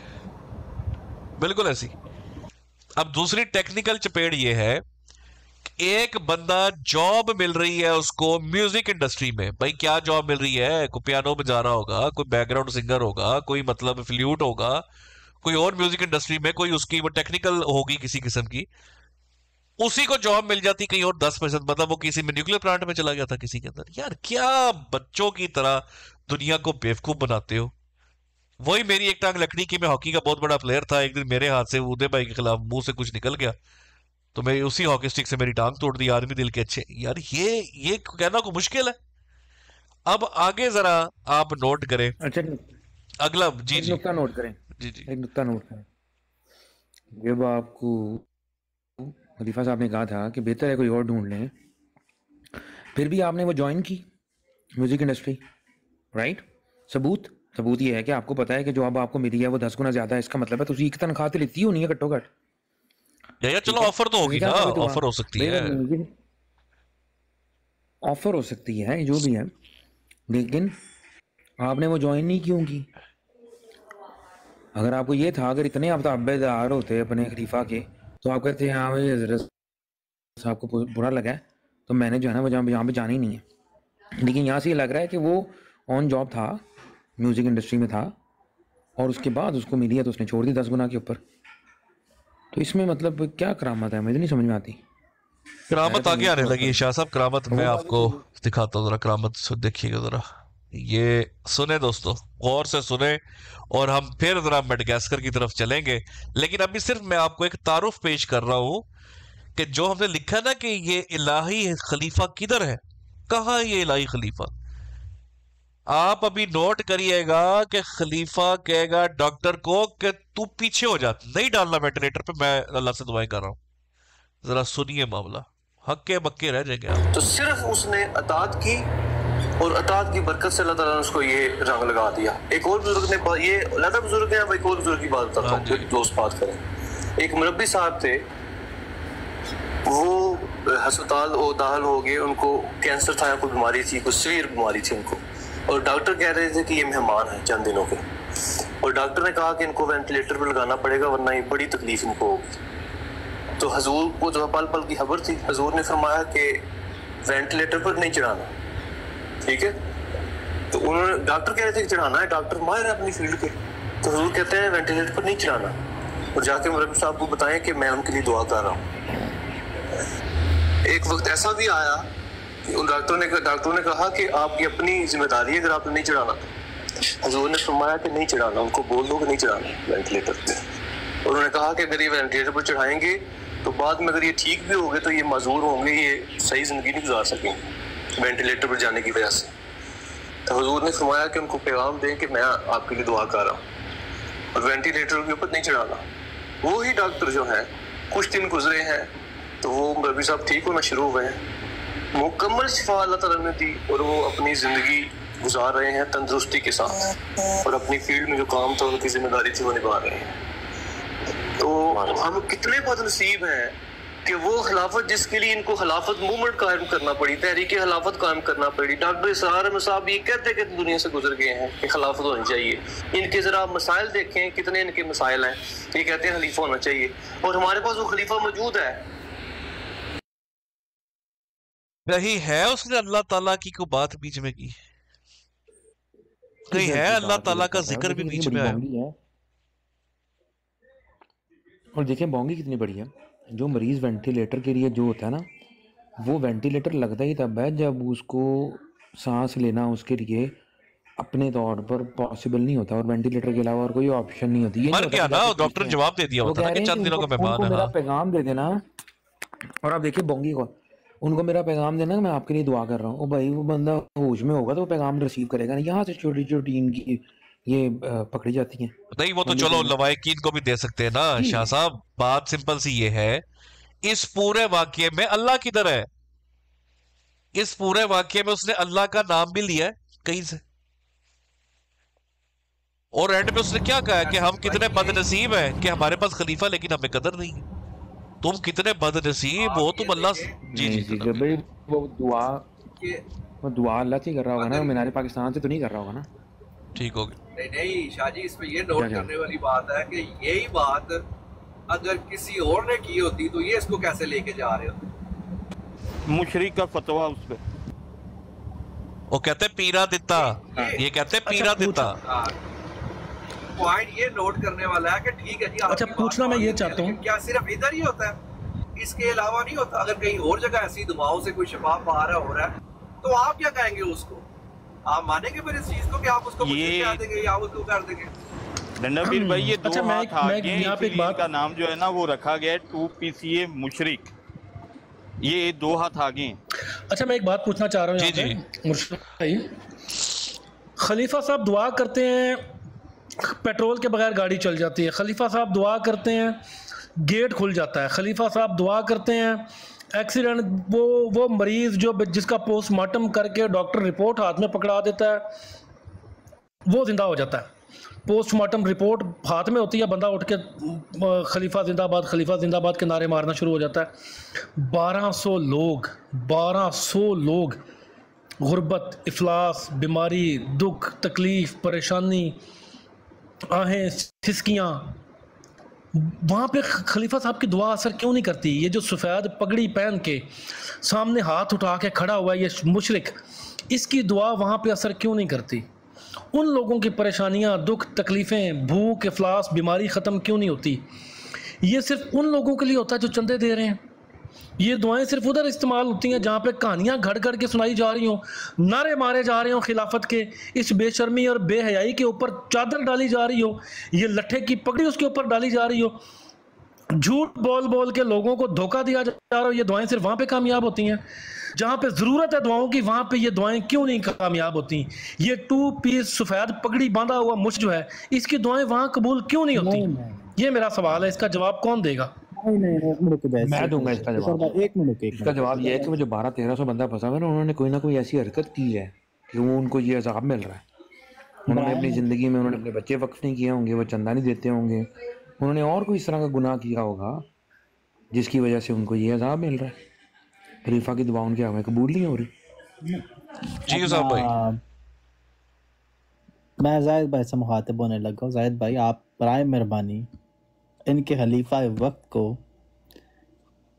बिल्कुल ऐसी। अब दूसरी टेक्निकल चपेट ये है, एक बंदा जॉब मिल रही है उसको म्यूजिक इंडस्ट्री में, भाई क्या जॉब मिल रही है, कोई पियानो बजा रहा होगा, कोई बैकग्राउंड सिंगर होगा, कोई मतलब फ्लूट होगा, कोई और म्यूजिक इंडस्ट्री में कोई उसकी वो टेक्निकल होगी किसी किस्म की, उसी को जॉब मिल जाती कहीं और 10%, मतलब वो किसी में न्यूक्लियर प्लांट में चला गया था किसी के अंदर। यार क्या बच्चों की तरह दुनिया को बेवकूफ बनाते हो। वही मेरी एक टांग लकड़ी की, मैं हॉकी का बहुत बड़ा प्लेयर था, एक दिन मेरे हाथ से उदय भाई के खिलाफ मुंह से कुछ निकल गया तो मैं उसी हॉकी स्टिक से मेरी टांग तोड़ दी। आदमी दिल के अच्छे, यार ये कहना को मुश्किल है। अब आगे जरा आप नोट करें। अच्छा अगला जी जी नुक्ता नोट करें, जी जी एक नुक्ता नोट करें। जब आपको खलीफा साहब ने कहा था कि बेहतर है कोई और ढूंढ लें, फिर भी आपने वो ज्वाइन की म्यूजिक इंडस्ट्री, राइट? सबूत ये है कि आपको पता है कि जो अब आपको मिली है वो 10 गुना ज्यादा है, इसका मतलब है तो उसकी तनख्वाह तो लेती ही होनी है घट्टो घट। या चलो ऑफर तो होगी ना, ऑफर हो सकती है, ऑफर हो सकती है जो भी है, लेकिन आपने वो ज्वाइन नहीं क्यों की? अगर आपको ये था, अगर इतने आप ताबेदार होते अपने खलीफा के, तो आप कहते हैं हाँ भाई हजरत साहब को बुरा लगा है तो मैंने जो है ना वो यहाँ पे जाना ही नहीं है। लेकिन यहाँ से ये लग रहा है कि वो ऑन जॉब था, म्यूजिक इंडस्ट्री में था, और उसके बाद उसको मिली है तो उसने छोड़ दी 10 गुना के ऊपर। तो इसमें मतलब क्या करामत है, मुझे नहीं समझ में आती। करामत आगे आने लगी शाह साहब, करामत मैं आपको दिखाता हूँ जरा, करामत देखिएगा जरा, ये सुने दोस्तों, गौर से सुने, और हम फिर जरा मेडागास्कर की तरफ चलेंगे। लेकिन अभी सिर्फ मैं आपको एक तारुफ पेश कर रहा हूं कि जो हमने लिखा ना कि ये इलाही खलीफा किधर है, कहाँ है ये इलाही खलीफा। आप अभी नोट करिएगा कि खलीफा कहेगा डॉक्टर को कि तू पीछे हो जा, नहीं डालना वेंटिलेटर पे, मैं अल्लाह से दुआएं कर रहा हूं। जरा सुनिए मामला, हक्के बक्के रह जाएंगे आप। तो सिर्फ उसने अतात की और अतात की बरकत से अल्लाह ताला ने उसको ये रंग लगा दिया। एक और बुजुर्ग ने, ये लदा बुजुर्ग है, एक और बुजुर्ग की बात बताता हूँ, दोस्त बात करें। एक मुरब्बी साहब थे, वो अस्पताल और दाखिल हो गए, उनको कैंसर था या कोई बीमारी थी, कोई सीवियर बीमारी थी उनको, और डॉक्टर कह रहे थे कि ये मेहमान है चंद दिनों के, और डॉक्टर ने कहा कि इनको वेंटिलेटर पर लगाना पड़ेगा वरना ये बड़ी तकलीफ इनको होगी। तो हजूर को जो पल पल की खबर थी, हजूर ने फरमाया कि वेंटिलेटर पर नहीं चढ़ाना, ठीक है। तो उन्होंने, डॉक्टर कह रहे थे कि चढ़ाना है, डॉक्टर माहिर है अपनी फील्ड के, तो हजूर कहते हैं वेंटिलेटर पर नहीं चढ़ाना, और जाके मुरब्बी साहब को बताएं कि मैं उनके लिए दुआ कर रहा हूँ। एक वक्त ऐसा भी आया कि उन डॉक्टरों ने कहा कि आपकी अपनी जिम्मेदारी है, अगर आपने नहीं चढ़ाना, हजूर ने फरमाया कि नहीं चढ़ाना, उनको बोल दो कि नहीं चढ़ाना वेंटिलेटर पे। उन्होंने कहा कि अगर ये वेंटिलेटर पर चढ़ाएंगे तो बाद में अगर ये ठीक भी हो गए तो ये माजूर होंगे, ये सही जिंदगी नहीं गुजार सकेंगे वेंटिलेटर पर जाने की वजह से। तो हजूर ने फरमाया कि उनको पैगाम दें कि मैं आपके लिए दुआ कर रहा हूँ, और वेंटिलेटर के ऊपर नहीं चढ़ाना। वो ही डॉक्टर जो है कुछ दिन गुजरे हैं तो वो मुरब्बी साहब ठीक होना शुरू हुए हैं, मुकम्मल शिफा अल्लाह ताला ने दी, और वो अपनी जिंदगी गुजार रहे हैं तंदुरुस्ती के साथ, और अपनी फील्ड में जो काम था, उनकी जिम्मेदारी थी, वो निभा रहे हैं। तो हम कितने बदनसीब हैं कि वो खिलाफत जिसके लिए इनको खिलाफत मूवमेंट कायम करना पड़ी, तहरीक खिलाफत कायम करना पड़ी। डॉक्टर इसरार अहमद साहब ये कहते कि दुनिया से गुजर गए हैं कि खिलाफत होनी चाहिए। इनके जरा मसाइल देखें, कितने इनके मसाइल हैं, ये कहते हैं खलीफा होना चाहिए, और हमारे पास वो खलीफा मौजूद है। कहीं है उसने अल्लाह ताला की को बात बीच में की, कहीं है अल्लाह ताला का जिक्र भी बीच में आया। और देखिए बोंगी कितनी बड़ी है, जो मरीज वेंटिलेटर के लिए जो होता है ना, वो वेंटिलेटर लगता ही तब है जब उसको सांस लेना उसके लिए अपने तौर पर पॉसिबल नहीं होता, और वेंटिलेटर के अलावा और कोई ऑप्शन नहीं होती। मर गया ना, डॉक्टर ने जवाब दे दिया होता है कि चंद दिनों का मेहमान है। मेरा पैगाम दे देना, और आप देखिए बोंगी को, उनको मेरा पैगाम देना मैं आपके लिए दुआ कर रहा हूँ। ओ भाई वो बंदा होश में होगा तो वो पैगाम रिसीव करेगा ना। यहाँ से छोटी छोटी इनकी ये पकड़ी जाती हैं। नहीं वो तो चलो लवायकीन को भी दे सकते हैं ना शाह साहब। बात सिंपल सी ये है, इस पूरे वाक्य में अल्लाह किधर है? इस पूरे वाक्य में उसने अल्लाह का नाम भी लिया है कहीं से, और एंड में उसने क्या कहा कि हम कितने बदनसीब हैं कि हमारे पास खलीफा लेकिन हमें कदर नहीं है। तुम कितने बदनसीब हो तुम अल्लाह। जी जी भाई वो दुआ अल्लाह से कर रहा होगा ना, मीनार पाकिस्तान से तो नहीं कर रहा होगा ना। ठीक हो गया। नहीं शाह जी, इसमें ये नोट करने वाली बात है कि यही बात अगर किसी और ने की होती तो ये इसको कैसे लेके जा रहे होते। मुशरिक का फतवा उस पे, वो कहते पीरा दिता, ये कहते पीरा दिता। पॉइंट ये नोट करने वाला है कि ठीक है जी। अच्छा पूछना मैं ये चाहता हूँ, क्या सिर्फ इधर ही होता है, इसके अलावा नहीं होता? अगर कहीं और जगह ऐसी दुआओं से कोई शफा बाहर हो रहा है तो आप क्या कहेंगे उसको? आप मानेंगे फिर इस चीज को कि आप उसको कह देंगे या उसको कर देंगे? नबीर भाई ये अच्छा, दो हाथ आगे, यहाँ पे एक बात का नाम जो है ना वो रखा गया है 2PCA मुशरिक, ये दो हाथ आगे। अच्छा मैं एक बात पूछना चाह रहा हूँ जी मुर्शिद भाई, खलीफा साहब दुआ करते हैं पेट्रोल के बगैर गाड़ी चल जाती है, खलीफा साहब दुआ करते हैं गेट खुल जाता है, खलीफा साहब दुआ करते हैं एक्सीडेंट, वो मरीज़ जो जिसका पोस्टमार्टम करके डॉक्टर रिपोर्ट हाथ में पकड़ा देता है वो जिंदा हो जाता है, पोस्टमार्टम रिपोर्ट हाथ में होती है, बंदा उठ के खलीफा जिंदाबाद के नारे मारना शुरू हो जाता है। 1200 लोग गुर्बत, इफलास, बीमारी, दुख, तकलीफ, परेशानी, आहें, सिसकियाँ, वहाँ पे खलीफा साहब की दुआ असर क्यों नहीं करती? ये जो सफ़ेद पगड़ी पहन के सामने हाथ उठा के खड़ा हुआ है ये मुशरिक, इसकी दुआ वहाँ पे असर क्यों नहीं करती? उन लोगों की परेशानियाँ, दुख, तकलीफ़ें, भूख, इफलास, बीमारी ख़त्म क्यों नहीं होती? ये सिर्फ उन लोगों के लिए होता है जो चंदे दे रहे हैं। ये दुआएं सिर्फ उधर इस्तेमाल होती हैं जहाँ पे कहानियाँ घड़ के सुनाई जा रही हों, नारे मारे जा रहे हों खिलाफत के, इस बेशर्मी और बेहयाई के ऊपर चादर डाली जा रही हो, ये लट्ठे की पगड़ी उसके ऊपर डाली जा रही हो, झूठ बोल के लोगों को धोखा दिया जा रहा हो। ये दुआएं सिर्फ वहाँ पे कामयाब होती हैं जहाँ पे ज़रूरत है दुआओं की, वहाँ पे ये दुआएं क्यों नहीं कामयाब होती? ये 2 पीस सफ़ेद पगड़ी बांधा हुआ मुश्त जो है, इसकी दुआएं वहाँ कबूल क्यों नहीं होती? ये मेरा सवाल है, इसका जवाब कौन देगा? मैं दूंगा इसका जवाब। इसका जवाब ये है कि वो जो 1200-1300 बंदा फंसा हुआ है ना, उन्होंने कोई ना कोई ऐसी हरकत की है कि वो उनको ये अजाब मिल रहा है। उन्होंने अपनी ज़िंदगी में उन्होंने अपने बच्चे वक्फ नहीं किए होंगे, वो चंदा नहीं देते होंगे, उन्होंने और कोई इस तरह का गुनाह किया होगा जिसकी वजह से उनको ये अजाब मिल रहा है। खलीफा की दुआ उनके हमें कबूल नहीं हो रही। जी साहब भाई, मैं जाहिद भाई से मुखातिब होने लगा हूँ। जाहिद भाई, आप बराए मेहरबानी इनके खलीफा वक्त को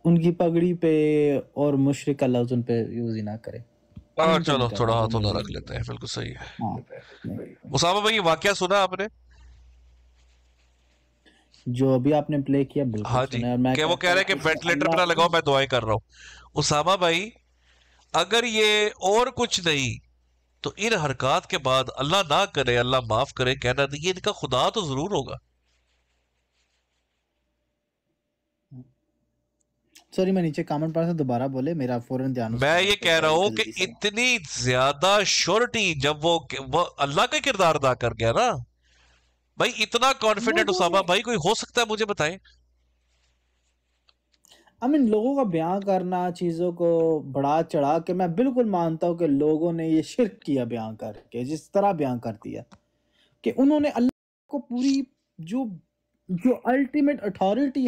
उनकी पगड़ी पे और मुशरिक का लफ्ज़ उन पे यूज़ ही ना करें। चलो थोड़ा हाथ उधर रख लेते हैं, बिल्कुल सही है। उसामा भाई, वाकया सुना आपने जो अभी आपने प्ले किया? बिल्कुल। हाँ जी, क्या वो कह रहे हैं कि वेंटिलेटर पे ना लगाओ, मैं दुआएं कर रहा हूँ। उसामा भाई, अगर ये और कुछ नहीं तो इन हरकत के बाद अल्लाह ना करे, अल्लाह माफ करे कहना, ये इनका खुदा तो जरूर होगा। सॉरी, मैं नीचे कमेंट पढ़ा था, दोबारा बोले, मेरा फौरन ध्यान। मैं ये कह रहा हूँ कि इतनी ज्यादा श्योरिटी जब वो अल्लाह का किरदार अदा कर गया ना भाई, इतना कॉन्फिडेंट उसामा भाई कोई हो सकता है? मुझे बताएं। लोगों का बयान करना, चीज़ों को बढ़ा चढ़ा के, मैं बिल्कुल मानता हूँ कि लोगों ने ये शिर्क किया बयान करके, जिस तरह बयान कर दिया कि उन्होंने अल्लाह को पूरी जो अल्टीमेट अथॉरिटी